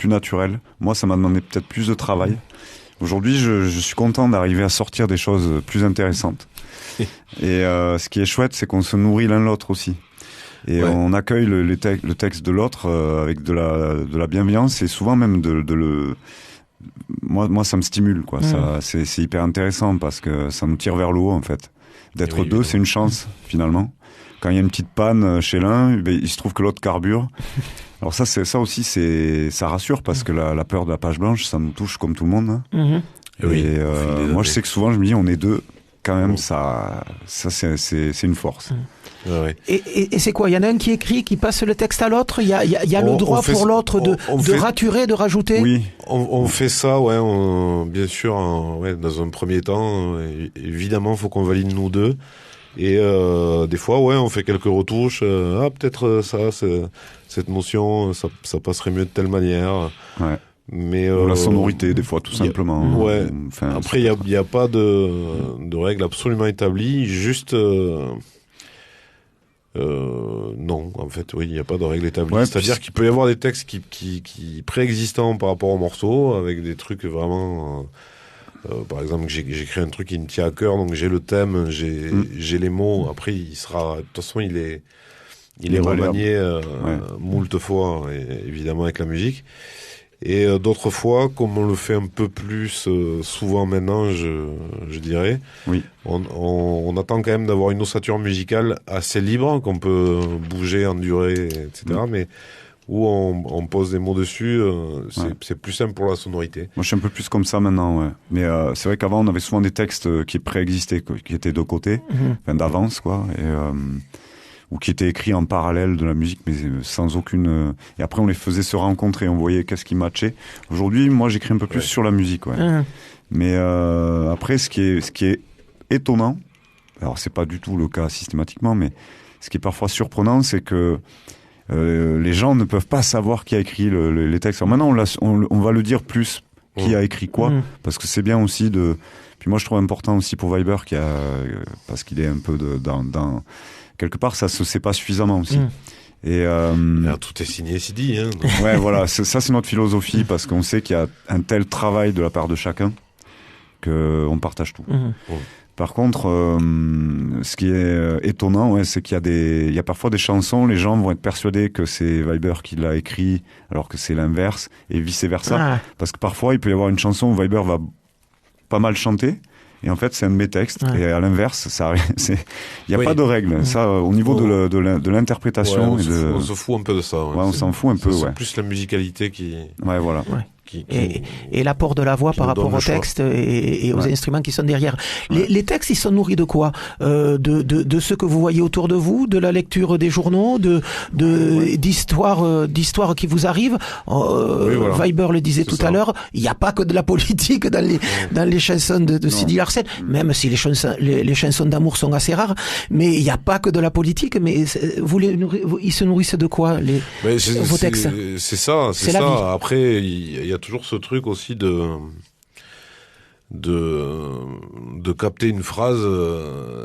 naturel. Moi, ça m'a demandé peut-être plus de travail. Aujourd'hui, je suis content d'arriver à sortir des choses plus intéressantes. Et ce qui est chouette, c'est qu'on se nourrit l'un l'autre aussi. Et on accueille le texte de l'autre avec de la bienveillance, et souvent même moi ça me stimule, quoi. Ça, c'est hyper intéressant parce que ça nous tire vers le haut, en fait. D'être deux, c'est une chance, finalement. Quand il y a une petite panne chez l'un, il se trouve que l'autre carbure. Alors ça aussi, ça rassure, parce que la peur de la page blanche, ça nous touche comme tout le monde. Hein. Et moi, je sais que souvent, je me dis, on est deux. Quand même, ça c'est une force. Et c'est quoi? Il y en a un qui écrit, qui passe le texte à l'autre? Il y a le droit pour l'autre de raturer, de rajouter? Oui, on fait ça, bien sûr, dans un premier temps. Évidemment, il faut qu'on valide nous deux. Et des fois, ouais, on fait quelques retouches. Peut-être cette notion, ça passerait mieux de telle manière. Ouais. Mais Ou la sonorité, des fois, tout simplement. Ouais. Enfin, après, il y a pas de règles absolument établies. Juste, non, en fait, oui, il n'y a pas de règles établies. Ouais, c'est-à-dire qu'il peut y avoir des textes qui préexistants par rapport au morceau, avec des trucs vraiment. Par exemple, j'écris un truc qui me tient à cœur, donc j'ai le thème, j'ai les mots. Après, il sera, de toute façon, il est remanié moult fois, et, évidemment avec la musique. Et d'autres fois, comme on le fait un peu plus souvent maintenant, je dirais, oui. on attend quand même d'avoir une ossature musicale assez libre, qu'on peut bouger, endurer, etc. Mais où on pose des mots dessus, c'est plus simple pour la sonorité. Moi, je suis un peu plus comme ça maintenant, ouais. Mais c'est vrai qu'avant, on avait souvent des textes qui préexistaient, qui étaient de côté, enfin d'avance, quoi, ou qui étaient écrits en parallèle de la musique, mais sans aucune. Et après, on les faisait se rencontrer, on voyait qu'est-ce qui matchait. Aujourd'hui, moi, j'écris un peu plus sur la musique, ouais. Mais après, ce qui est étonnant, alors c'est pas du tout le cas systématiquement, mais ce qui est parfois surprenant, c'est que les gens ne peuvent pas savoir qui a écrit les textes. Alors maintenant, on va le dire plus qui a écrit quoi, parce que c'est bien aussi de. Puis moi, je trouve important aussi pour Viber parce qu'il est un peu dans quelque part, ça se sait pas suffisamment aussi. Et alors, tout est signé, c'est dit. Hein, ouais, voilà, ça c'est notre philosophie, parce qu'on sait qu'il y a un tel travail de la part de chacun que on partage tout. Par contre, ce qui est étonnant, ouais, c'est qu'il y a parfois des chansons, les gens vont être persuadés que c'est Viber qui l'a écrit, alors que c'est l'inverse, et vice versa. Parce que parfois, il peut y avoir une chanson où Viber va pas mal chanter. Et en fait, c'est un de mes textes. Et à l'inverse, il n'y a pas de règle. Ça, au niveau de l'interprétation. On se fout un peu de ça. Ouais, on s'en fout un peu, c'est plus la musicalité qui. Ouais, voilà. Et l'apport de la voix par rapport au texte et aux instruments qui sont derrière. Les textes, ils sont nourris de quoi? De ce que vous voyez autour de vous, de la lecture des journaux, d'histoires qui vous arrivent. Viber le disait tout à l'heure, il n'y a pas que de la politique dans les chansons de Sidi Larsen, même si les chansons d'amour sont assez rares, mais il n'y a pas que de la politique. Mais ils se nourrissent de quoi, vos textes? C'est ça. Après, il y a toujours ce truc aussi de capter une phrase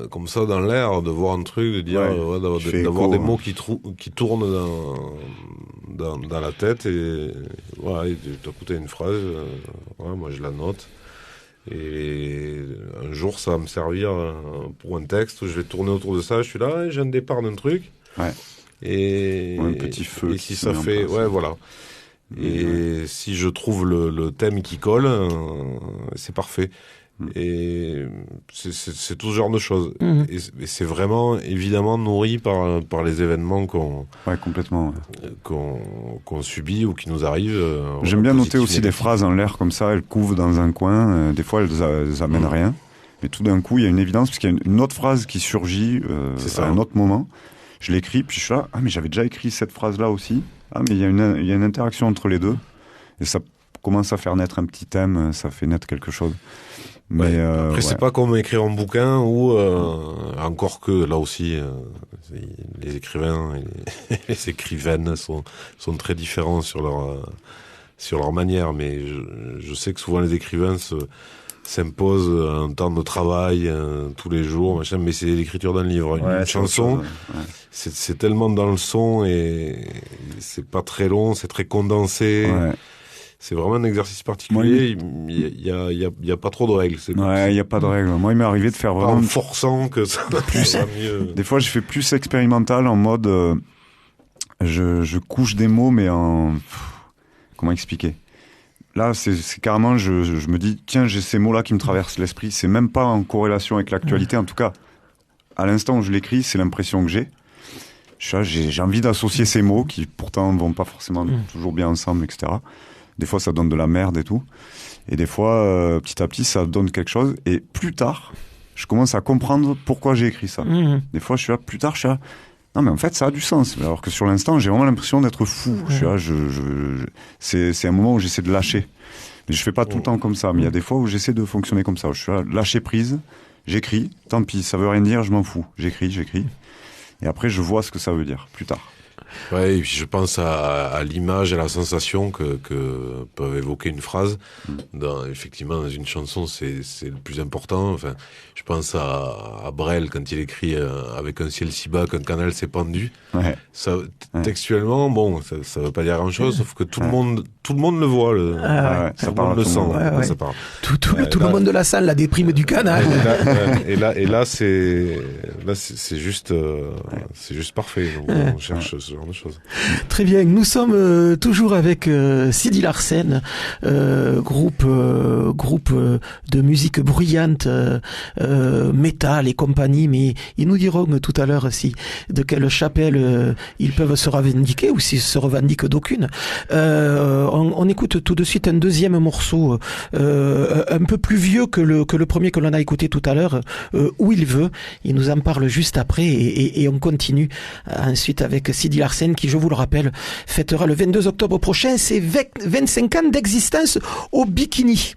comme ça dans l'air, de voir un truc, de dire d'avoir des mots qui tournent dans la tête, et voilà, t'écoutes une phrase, moi je la note, et un jour ça va me servir pour un texte, je vais tourner autour de ça, je suis là, j'ai un départ d'un truc, et un petit feu, et si ça fait voilà. Et si je trouve le thème qui colle, c'est parfait. Et c'est tout ce genre de choses. Et c'est vraiment évidemment nourri par les événements qu'on subit ou qui nous arrivent. J'aime bien noter aussi des phrases en l'air comme ça, elles couvent dans un coin. Des fois, elles amènent rien. Mais tout d'un coup, il y a une évidence, parce qu'il y a une autre phrase qui surgit à un autre moment. Je l'écris, puis je suis là, mais j'avais déjà écrit cette phrase-là aussi. Mais il y a une interaction entre les deux, et ça commence à faire naître un petit thème, ça fait naître quelque chose. Mais après, c'est pas comme écrire un bouquin où encore que là aussi, les écrivains et les écrivaines sont très différents sur leur manière. Mais je sais que souvent les écrivains s'imposent un temps de travail tous les jours, machin, mais c'est l'écriture d'un livre. Une chanson, c'est tellement dans le son, et c'est pas très long, c'est très condensé. C'est vraiment un exercice particulier. Il y a pas trop de règles. Il y a pas de règles. Moi, il m'est arrivé de faire vraiment en forçant que ça va mieux. Des fois, je fais plus expérimental, en mode je couche des mots, mais comment expliquer? Là, c'est carrément, je me dis, tiens, j'ai ces mots-là qui me traversent l'esprit. C'est même pas en corrélation avec l'actualité. En tout cas, à l'instant où je l'écris, c'est l'impression que j'ai. J'ai envie d'associer ces mots qui, pourtant, vont pas forcément toujours bien ensemble, etc. Des fois, ça donne de la merde et tout. Et des fois, petit à petit, ça donne quelque chose. Et plus tard, je commence à comprendre pourquoi j'ai écrit ça. Des fois, je suis là, plus tard, je suis là, non, mais en fait, ça a du sens. Alors que sur l'instant, j'ai vraiment l'impression d'être fou. Je suis là, c'est un moment où j'essaie de lâcher. Mais je fais pas tout le temps comme ça. Mais il y a des fois où j'essaie de fonctionner comme ça. Je suis là, lâcher prise. J'écris, tant pis, ça veut rien dire, je m'en fous. J'écris. Et après, je vois ce que ça veut dire, plus tard. Ouais, et puis je pense à l'image, à la sensation que peut évoquer une phrase. Effectivement, dans une chanson, c'est le plus important. Enfin, je pense à Brel quand il écrit avec un ciel si bas qu'un canal s'est pendu. Ouais. Ça, textuellement, bon, ça veut pas dire grand-chose, sauf que tout le monde le voit. Ça tout le parle monde le à tout sent. le monde. Ouais. Ça parle. Tout le monde de la salle, la déprime du canal. Et là, c'est juste parfait. Donc, on cherche ce genre de choses. Très bien, nous sommes toujours avec Sidi Larsen, groupe de musique bruyante, métal et compagnie, mais ils nous diront tout à l'heure de quelle chapelle ils peuvent se revendiquer ou s'ils se revendiquent d'aucune. On écoute tout de suite un deuxième morceau un peu plus vieux que le premier que l'on a écouté tout à l'heure, Où il veut. Il nous en parle juste après et on continue ensuite avec Sidi Larsen qui, je vous le rappelle, fêtera le 22 octobre prochain ses 25 ans d'existence au Bikini.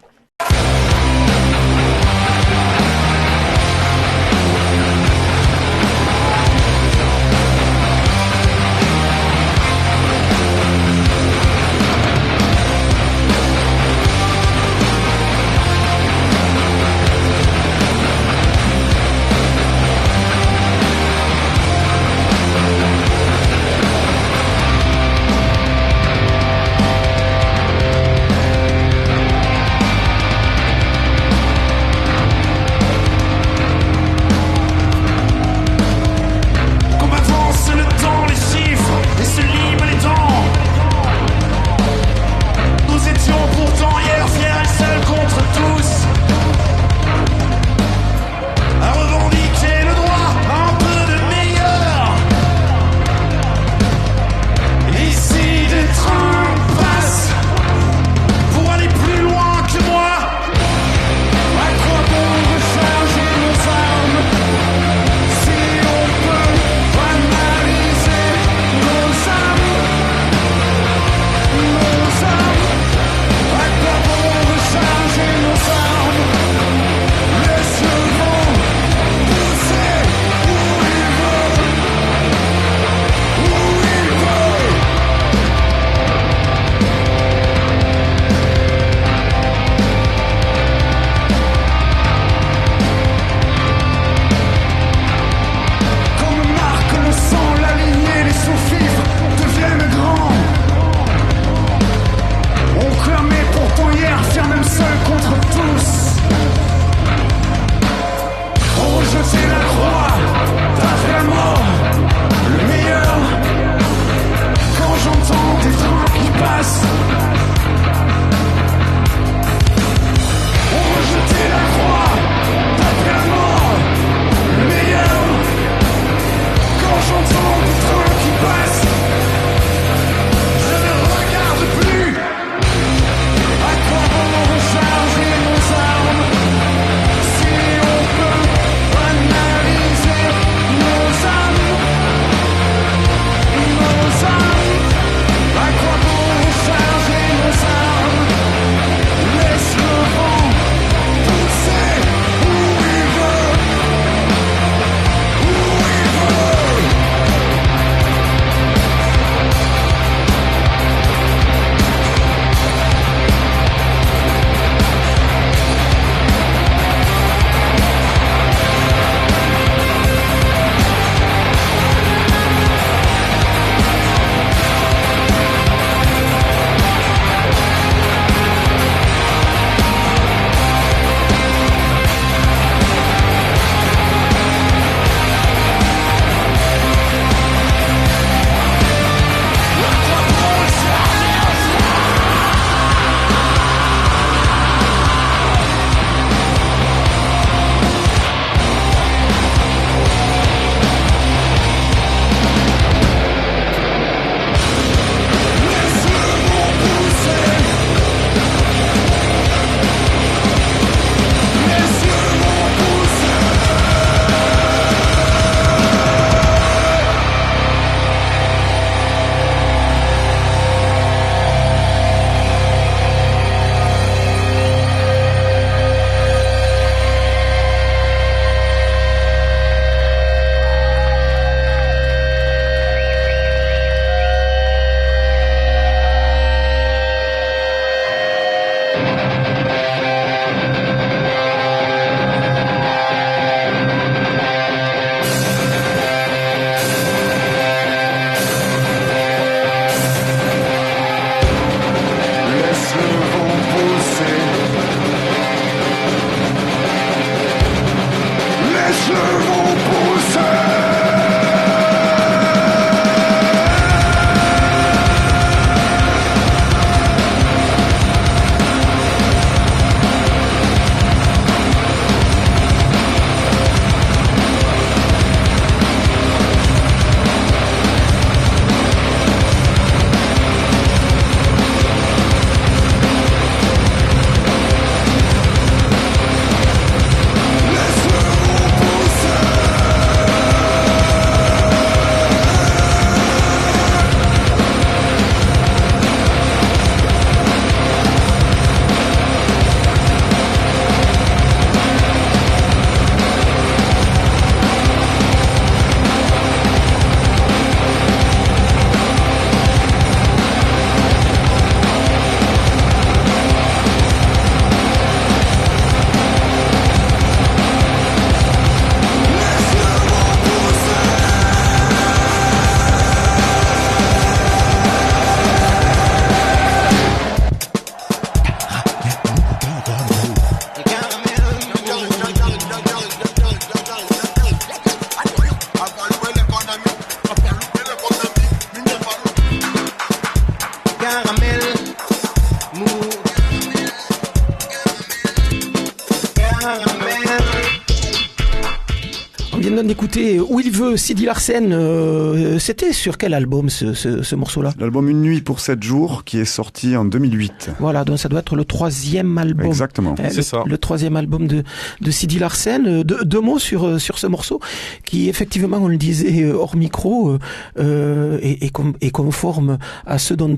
venons d'écouter Où il veut, Sidi Larsen. C'était sur quel album ce morceau-là? L'album Une nuit pour 7 jours qui est sorti en 2008. Voilà, donc ça doit être le 3e album. Exactement. C'est ça. Le 3e album de Sidi Larsen. Deux mots sur ce morceau qui, effectivement, on le disait hors micro, est conforme à ce dont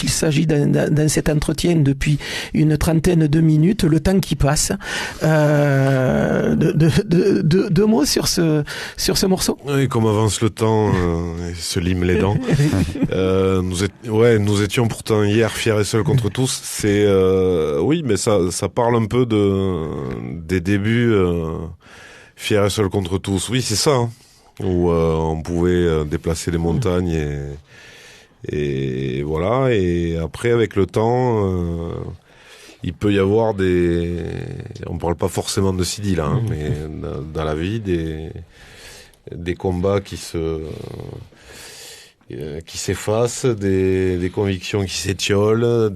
il s'agit dans cet entretien depuis une trentaine de minutes, le temps qui passe. Deux mots sur ce morceau. Oui, comme avance le temps, il se lime les dents. Nous étions pourtant hier fiers et seuls contre tous. C'est oui, mais ça parle un peu des débuts fiers et seuls contre tous. Oui, c'est ça. Hein, où on pouvait déplacer les montagnes et voilà. Et après, avec le temps. Il peut y avoir on parle pas forcément de Sidi là, hein, mais dans la vie des combats qui s'effacent, des convictions qui s'étiolent,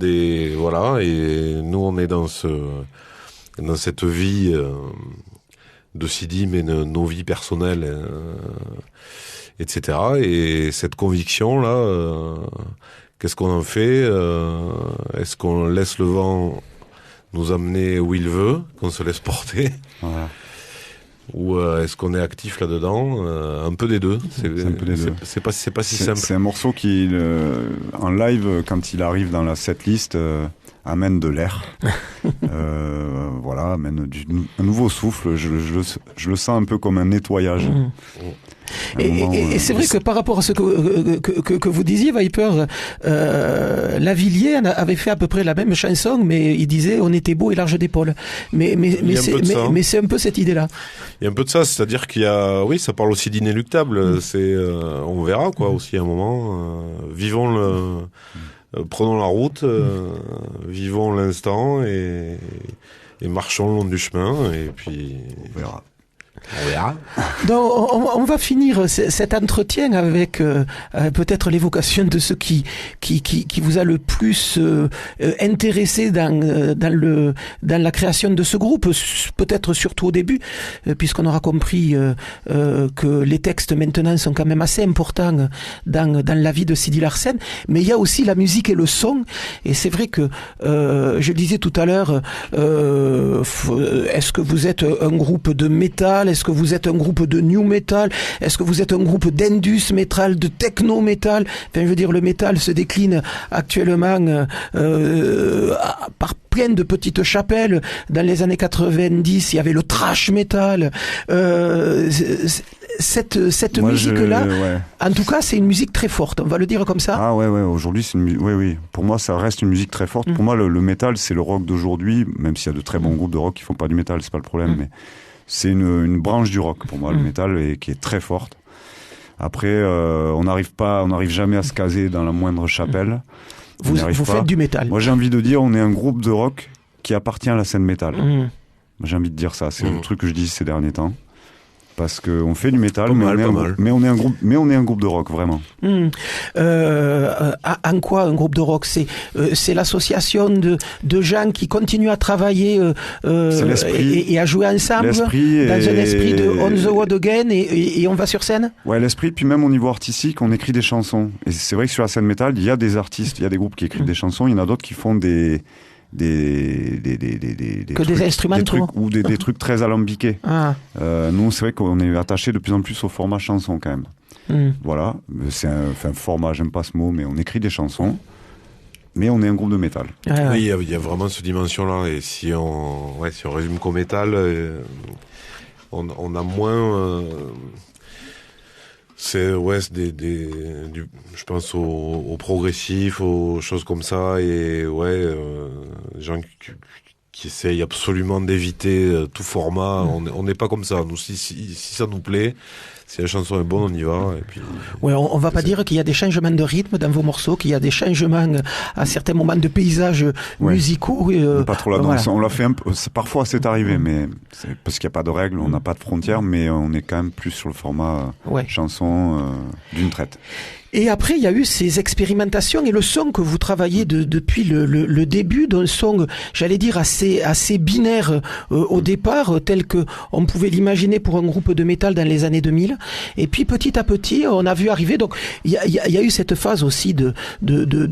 voilà. Et nous on est dans cette vie de Sidi, mais nos vies personnelles, etc. Et cette conviction là. Qu'est-ce qu'on en fait? Est-ce qu'on laisse le vent nous amener où il veut, qu'on se laisse porter? Voilà. Ou est-ce qu'on est actif là-dedans? Un peu des deux. C'est un peu des deux. C'est pas si simple. C'est un morceau qui, en live, quand il arrive dans la setlist, amène de l'air. Voilà, amène un nouveau souffle. Je le sens un peu comme un nettoyage. Et c'est vrai que par rapport à ce que vous disiez, Viper, Lavilliers avait fait à peu près la même chanson, mais il disait on était beau et large d'épaule. Mais c'est un peu cette idée-là. Il y a un peu de ça, c'est-à-dire qu'il y a, oui, ça parle aussi d'inéluctable. C'est, on verra quoi aussi à un moment. Prenons la route, vivons l'instant et marchons le long du chemin et puis On verra. Donc, on va finir cet entretien avec peut-être l'évocation de ce qui vous a le plus intéressé dans la création de ce groupe, peut-être surtout au début, puisqu'on aura compris que les textes maintenant sont quand même assez importants dans la vie de Sidi Larsen, mais il y a aussi la musique et le son, et c'est vrai que je le disais tout à l'heure, est-ce que vous êtes un groupe de métal? Est-ce que vous êtes un groupe de new metal? Est-ce que vous êtes un groupe d'indus metal, de techno metal? Enfin, je veux dire, le métal se décline actuellement par plein de petites chapelles. Dans les années 90, il y avait le thrash metal. Cette musique-là, en tout cas, c'est une musique très forte. On va le dire comme ça. Ah ouais. Aujourd'hui, c'est oui. Pour moi, ça reste une musique très forte. Pour moi, le métal, c'est le rock d'aujourd'hui. Même s'il y a de très bons groupes de rock qui font pas du métal, c'est pas le problème. Mais c'est une branche du rock pour moi, le métal, et qui est très forte. Après, on n'arrive jamais à se caser dans la moindre chapelle. Vous faites du métal. Moi, j'ai envie de dire, on est un groupe de rock qui appartient à la scène métal. J'ai envie de dire ça. C'est le truc que je dis ces derniers temps. Parce qu'on fait du métal, mais on est un groupe de rock, vraiment. En quoi un groupe de rock? C'est l'association de gens qui continuent à travailler et à jouer ensemble dans un esprit de On the Road Again et on va sur scène? Ouais, l'esprit, puis même au niveau artistique, on écrit des chansons. Et c'est vrai que sur la scène métal, il y a des artistes, il y a des groupes qui écrivent des chansons, il y en a d'autres qui font des instrumentaux ou des trucs très alambiqués. Nous, c'est vrai qu'on est attaché de plus en plus au format chanson quand même. Voilà, c'est un format, j'aime pas ce mot, mais on écrit des chansons, mais on est un groupe de métal. Oui, il y a vraiment cette dimension-là. Et si on résume qu'au métal, on a moins. C'est je pense au progressif, aux choses comme ça, et des gens qui essayent absolument d'éviter tout format. On n'est pas comme ça. Nous, si ça nous plaît, Si la chanson est bonne, on y va. Et puis, Ouais, on va pas dire qu'il y a des changements de rythme dans vos morceaux, qu'il y a des changements à certains moments de paysages musicaux. Pas trop là-dedans. On l'a fait un peu. Parfois, c'est arrivé, mais c'est parce qu'il n'y a pas de règles, on n'a pas de frontières, mais on est quand même plus sur le format chanson d'une traite. Et après, il y a eu ces expérimentations et le son que vous travaillez depuis le début, d'un son, j'allais dire, assez binaire au départ, tel que on pouvait l'imaginer pour un groupe de métal dans les années 2000. Et puis petit à petit, on a vu arriver. Donc, il y a eu cette phase aussi de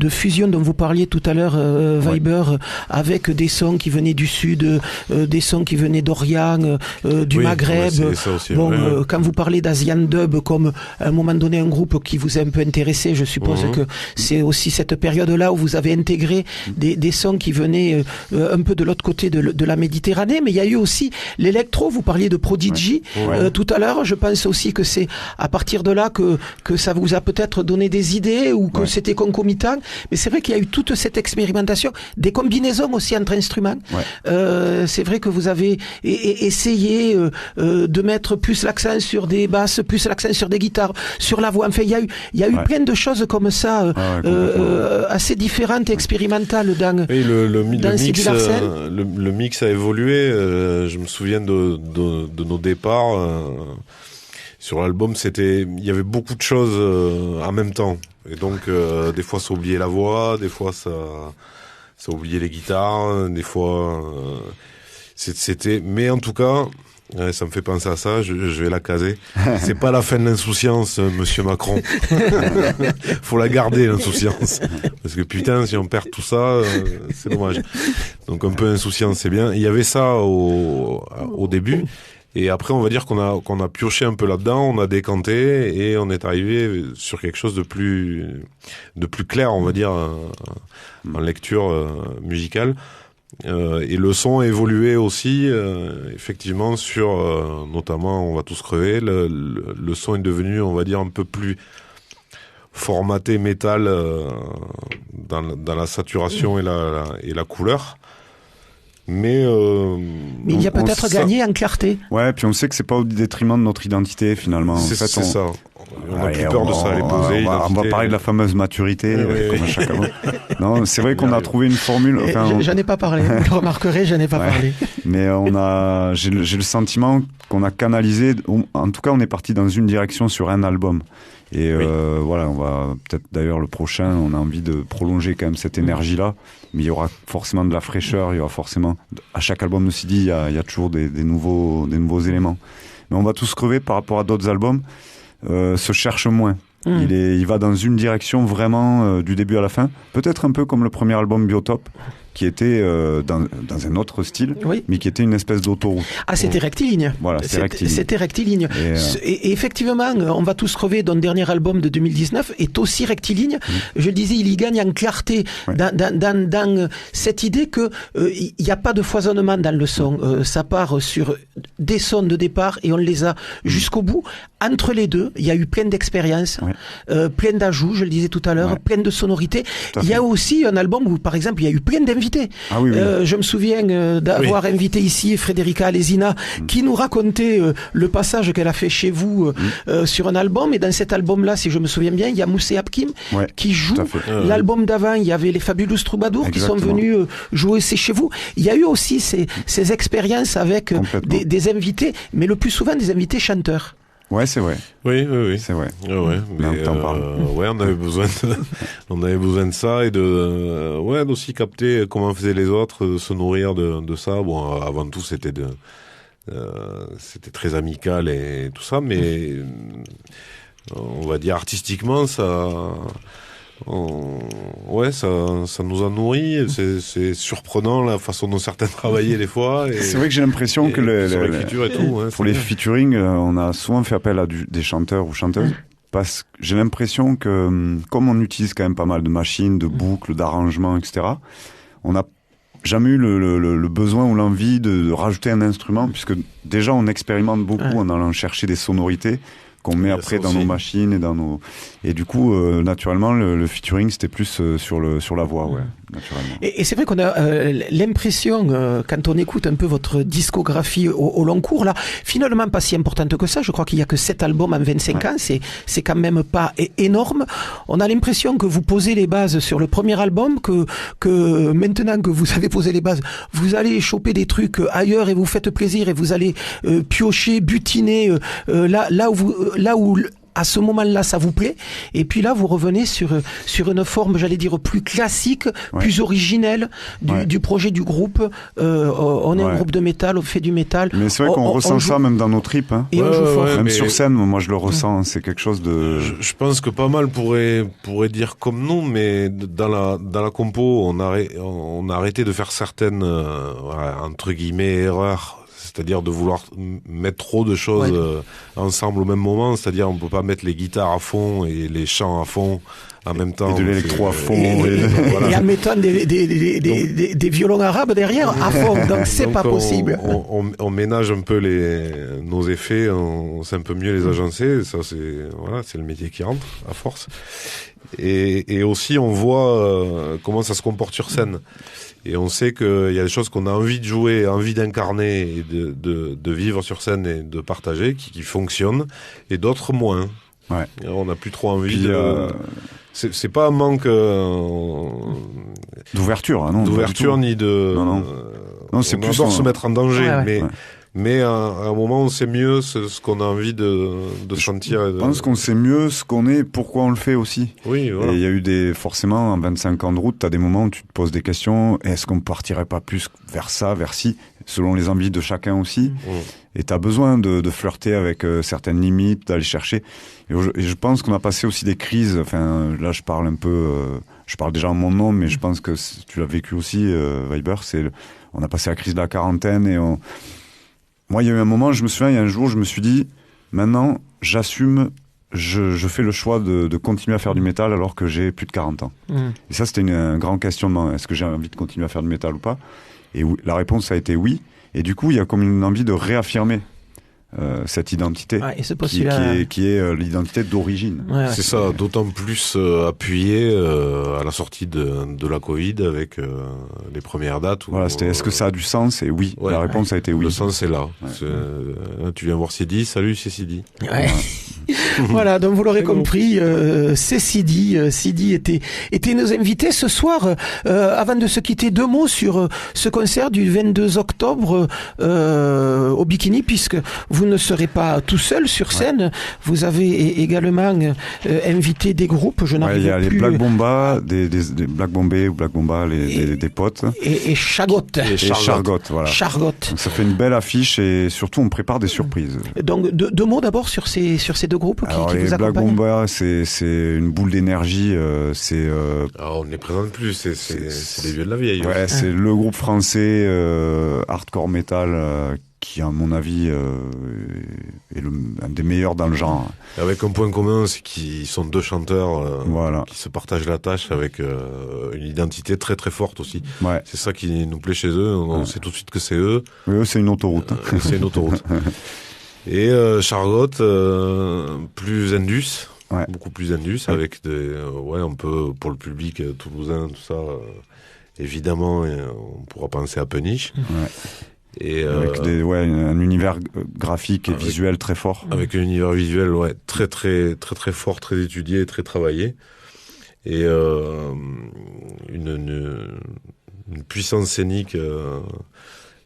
fusion dont vous parliez tout à l'heure, Viber, avec des sons qui venaient du sud, des sons qui venaient d'Orient, du Maghreb. C'est ça aussi, Quand vous parlez d'Asian Dub comme à un moment donné un groupe qui vous a un peu intéressé, je suppose que c'est aussi cette période-là où vous avez intégré des sons qui venaient un peu de l'autre côté de la Méditerranée, mais il y a eu aussi l'électro, vous parliez de Prodigy tout à l'heure, je pense aussi que c'est à partir de là que ça vous a peut-être donné des idées ou que c'était concomitant, mais c'est vrai qu'il y a eu toute cette expérimentation, des combinaisons aussi entre instruments. C'est vrai que vous avez essayé de mettre plus l'accent sur des basses, plus l'accent sur des guitares, sur la voix, enfin il y a eu plein de choses comme ça, assez différentes et expérimentales dans le mix a évolué. Je me souviens de nos départs. Sur l'album, il y avait beaucoup de choses en même temps. Et donc, des fois, ça oubliait la voix, des fois, ça oubliait les guitares, des fois, mais en tout cas, ça me fait penser à ça, je vais la caser. C'est pas la fin de l'insouciance, monsieur Macron. Faut la garder, l'insouciance. Parce que putain, si on perd tout ça, c'est dommage. Donc un peu insouciance, c'est bien. Il y avait ça au début. Et après, on va dire qu'on a pioché un peu là-dedans, on a décanté et on est arrivé sur quelque chose de plus clair, on va dire, en lecture musicale. Et le son a évolué aussi, effectivement, sur notamment On va tous crever. Le son est devenu, on va dire, un peu plus formaté métal dans la saturation et la couleur. Mais il y a peut-être gagné en clarté. Ouais, puis on sait que c'est pas au détriment de notre identité finalement. C'est ça. On a plus peur de ça, les poser. On va parler de la fameuse maturité, comme à chaque album. Non, c'est vrai qu'on a trouvé une formule. Enfin, j'en ai pas parlé. Vous le remarquerez, j'en ai pas parlé. Mais j'ai le sentiment qu'on a canalisé. En tout cas, on est parti dans une direction sur un album. Et voilà, on va peut-être d'ailleurs le prochain, on a envie de prolonger quand même cette énergie-là. Mais il y aura forcément de la fraîcheur, il y aura forcément, à chaque album de CD, il y a toujours des nouveaux éléments. Mais On va tous crever par rapport à d'autres albums, se cherche moins. Il va dans une direction vraiment du début à la fin. Peut-être un peu comme le premier album Biotope, qui était dans un autre style, mais qui était une espèce d'autoroute. Ah, c'était rectiligne. Voilà, c'était rectiligne. Et effectivement, On va tous crever, dans le dernier album de 2019, est aussi rectiligne. Je le disais, il y gagne en clarté dans cette idée que il n'y a pas de foisonnement dans le son. Ça part sur des sons de départ et on les a jusqu'au bout. Entre les deux, il y a eu plein d'expériences, plein d'ajouts, je le disais tout à l'heure, plein de sonorités. Il y a aussi un album où, par exemple, il y a eu plein d'invités. Ah oui. Je me souviens d'avoir invité ici Frédérica Alesina qui nous racontait le passage qu'elle a fait chez vous sur un album. Et dans cet album-là, si je me souviens bien, il y a Moussé Abkim qui joue. L'album d'avant, il y avait les Fabulous Troubadours qui sont venus jouer chez vous. Il y a eu aussi ces expériences avec des invités, mais le plus souvent des invités chanteurs. Ouais, c'est vrai. Oui. C'est vrai. Mais on avait besoin de ça et d'aussi capter comment faisaient les autres, de se nourrir de ça. Bon, avant tout, c'était très amical et tout ça, mais on va dire artistiquement, ça nous a nourris. C'est surprenant la façon dont certains travaillaient des fois. C'est vrai que j'ai l'impression que l'écriture et tout, pour les featuring, on a souvent fait appel à des chanteurs ou chanteuses. Parce que j'ai l'impression que, comme on utilise quand même pas mal de machines, de boucles, d'arrangements, etc., on n'a jamais eu le besoin ou l'envie de rajouter un instrument, puisque déjà on expérimente beaucoup en allant chercher des sonorités qu'on met Il y a après ça dans aussi. nos machines et du coup naturellement le featuring c'était plus sur la voix, ouais, naturellement. Et c'est vrai qu'on a l'impression, quand on écoute un peu votre discographie au long cours, là, finalement pas si importante que ça. Je crois qu'il y a que 7 albums en 25 ans. C'est quand même pas énorme. On a l'impression que vous posez les bases sur le premier album, que maintenant que vous avez posé les bases, vous allez choper des trucs ailleurs et vous faites plaisir et vous allez piocher, butiner là où à ce moment-là, ça vous plaît, et puis là, vous revenez sur une forme, j'allais dire, plus classique, plus originelle du projet du groupe. On est un groupe de métal, on fait du métal. Mais c'est vrai qu'on ressent ça même dans nos tripes. Hein. Et on joue fort. Même sur scène, moi je le ressens, hein, c'est quelque chose de... Je pense que pas mal pourrait dire comme nous, mais dans la compo, on a arrêté de faire certaines, entre guillemets, erreurs. C'est-à-dire de vouloir mettre trop de choses ensemble au même moment. C'est-à-dire on peut pas mettre les guitares à fond et les chants à fond en même temps. Et de l'électro à fond. Et en mettant des violons arabes derrière à fond. Donc c'est pas possible. On ménage un peu nos effets, on sait un peu mieux les agencer. Ça c'est le métier qui rentre à force. Et aussi on voit comment ça se comporte sur scène. Et on sait qu'il y a des choses qu'on a envie de jouer, envie d'incarner et de vivre sur scène et de partager qui fonctionnent, et d'autres moins. Ouais. Et on n'a plus trop envie c'est pas un manque d'ouverture, hein, non, d'ouverture ni de... Non, c'est plus se mettre en danger, ouais. Mais à un moment, on sait mieux ce qu'on a envie de sentir. Je pense qu'on sait mieux ce qu'on est, pourquoi on le fait aussi. Oui, voilà. Et il y a eu forcément, en 25 ans de route, t'as des moments où tu te poses des questions. Est-ce qu'on partirait pas plus vers ça, vers ci, selon les envies de chacun aussi. Et t'as besoin de flirter avec certaines limites, d'aller chercher. Et je pense qu'on a passé aussi des crises. Enfin, là, je parle un peu, je parle déjà en mon nom, mais je pense que tu l'as vécu aussi, Viber. On a passé la crise de la quarantaine et moi, il y a eu un moment, je me souviens, il y a un jour, je me suis dit, maintenant, j'assume, je fais le choix de continuer à faire du métal alors que j'ai plus de 40 ans. Et ça, c'était un grand questionnement. Est-ce que j'ai envie de continuer à faire du métal ou pas? Et la réponse a été oui. Et du coup, il y a comme une envie de réaffirmer cette identité qui est l'identité d'origine. C'est ça, d'autant plus appuyé à la sortie de la Covid avec les premières dates. Voilà, c'était est-ce que ça a du sens? Et oui, la réponse a été oui. Le sens est là. Tu viens voir Sidi, salut, c'est Sidi. Ouais. Voilà, donc vous l'aurez compris, c'est Sidi. Sidi était nos invités ce soir. Avant de se quitter, 2 mots sur ce concert du 22 octobre au Bikini, puisque vous ne serez pas tout seul sur scène. Vous avez également invité des groupes. Je n'arrive plus. Il y a les Black Bomba, des Black Bombay ou Black Bomba, des potes. Et Chargot. Et Chargot, voilà. Chargot. Donc ça fait une belle affiche et surtout on prépare des surprises. Donc 2 mots d'abord sur ces 2 groupes qui vous accompagnent. Les Black Bomba, c'est une boule d'énergie. On ne les présente plus, c'est des vieux de la vieille. Ouais, c'est le groupe français hardcore metal qui, à mon avis, est un des meilleurs dans le genre. Avec un point commun, c'est qu'ils sont 2 chanteurs qui se partagent la tâche avec une identité très très forte aussi. Ouais. C'est ça qui nous plaît chez eux, on sait tout de suite que c'est eux. Oui, eux, c'est une autoroute. C'est une autoroute. Et Chargot, plus Indus, beaucoup plus Indus, avec un peu pour le public toulousain, tout ça. Évidemment, on pourra penser à Punish. Et avec un univers graphique et visuel très fort. Avec un univers visuel très très très très fort, très étudié, très travaillé. Et une puissance scénique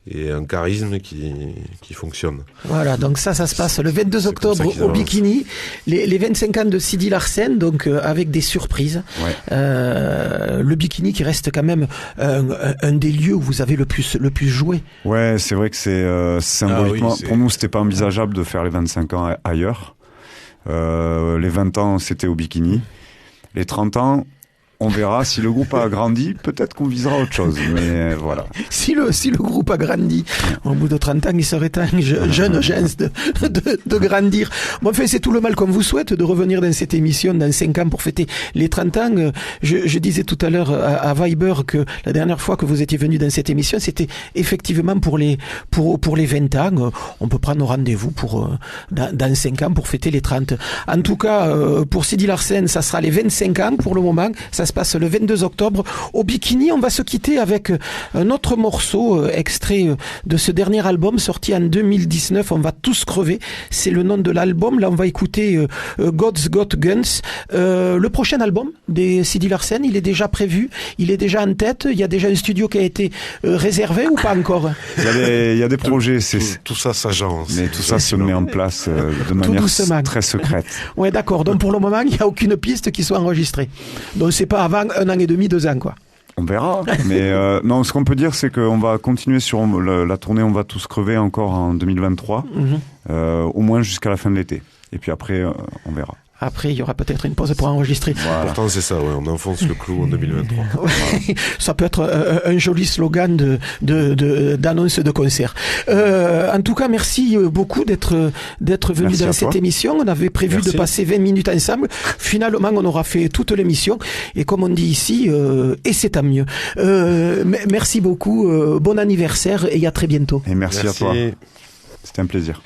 et un charisme qui fonctionne. Voilà, donc ça se passe le 22 octobre au Bikini, les 25 ans de Sidi Larsen, donc avec des surprises. Le Bikini qui reste quand même un des lieux où vous avez le plus joué. Ouais, c'est vrai que c'est symboliquement, pour nous c'était pas envisageable de faire les 25 ans ailleurs. Les 20 ans c'était au Bikini. Les 30 ans, On verra. Si le groupe a grandi, peut-être qu'on visera autre chose. Mais voilà. Si le groupe a grandi, au bout de 30 ans, il serait temps, jeune gens, de grandir. Bon, enfin, c'est tout le mal qu'on vous souhaite de revenir dans cette émission dans 5 ans pour fêter les 30 ans. Je disais tout à l'heure à Viber que la dernière fois que vous étiez venu dans cette émission, c'était effectivement pour les 20 ans. On peut prendre rendez-vous dans 5 ans pour fêter les 30. En tout cas, pour Sidi Larsen, ça sera les 25 ans pour le moment. Ça se passe le 22 octobre au Bikini. On va se quitter avec un autre morceau extrait de ce dernier album sorti en 2019. On va tous crever. C'est le nom de l'album. Là, on va écouter God's Got Guns. Le prochain album des Sidi Larsen, il est déjà prévu. Il est déjà en tête. Il y a déjà un studio qui a été réservé ou pas encore? Il y a des projets. Tout ça s'agence. Mais tout ça se met en place de manière très secrète. Ouais, d'accord. Donc pour le moment, il n'y a aucune piste qui soit enregistrée. Donc c'est pas avant 1 an et demi, 2 ans, quoi. On verra. Mais non, ce qu'on peut dire, c'est qu'on va continuer sur la tournée. On va tous crever encore en 2023, au moins jusqu'à la fin de l'été. Et puis après, on verra. Après, il y aura peut-être une pause pour enregistrer. Voilà. Pourtant, c'est ça, ouais, on enfonce le clou en 2023. Ouais, ça peut être un joli slogan d'annonce de concert. En tout cas, merci beaucoup d'être venu dans cette émission. On avait prévu de passer 20 minutes ensemble. Finalement, on aura fait toute l'émission. Et comme on dit ici, et c'est tant mieux. Merci beaucoup. Bon anniversaire et à très bientôt. Et merci à toi. C'était un plaisir.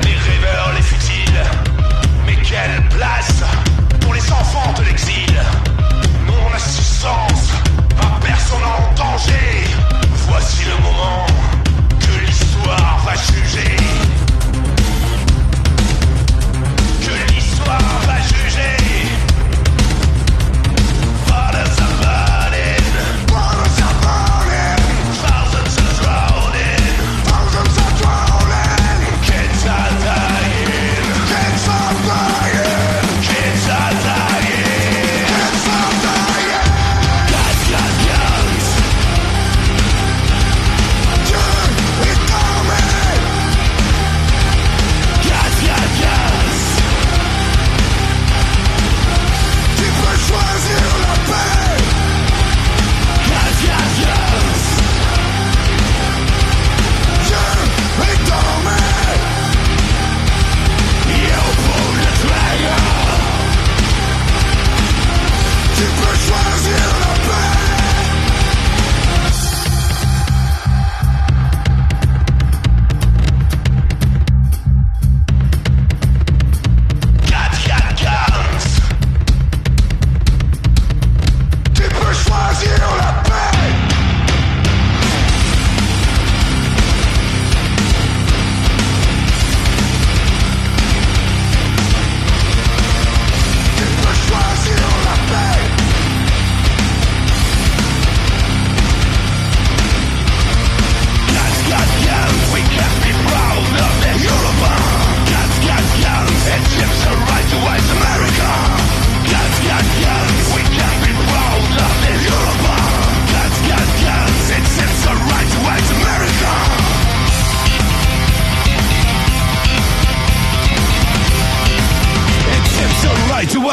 Les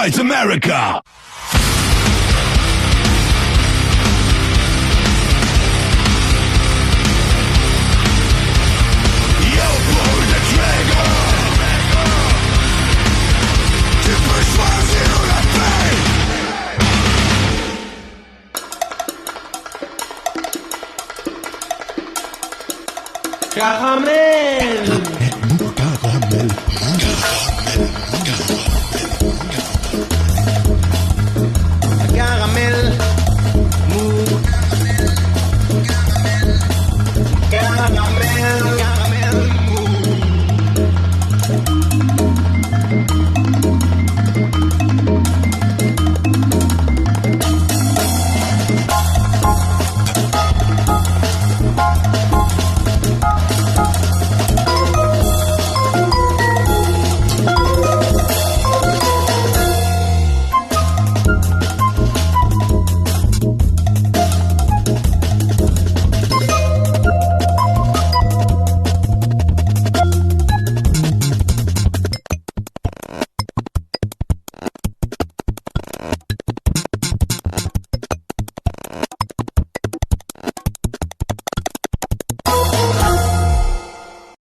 White America. You pull the trigger. Tu peux choisir la paix. Caramel.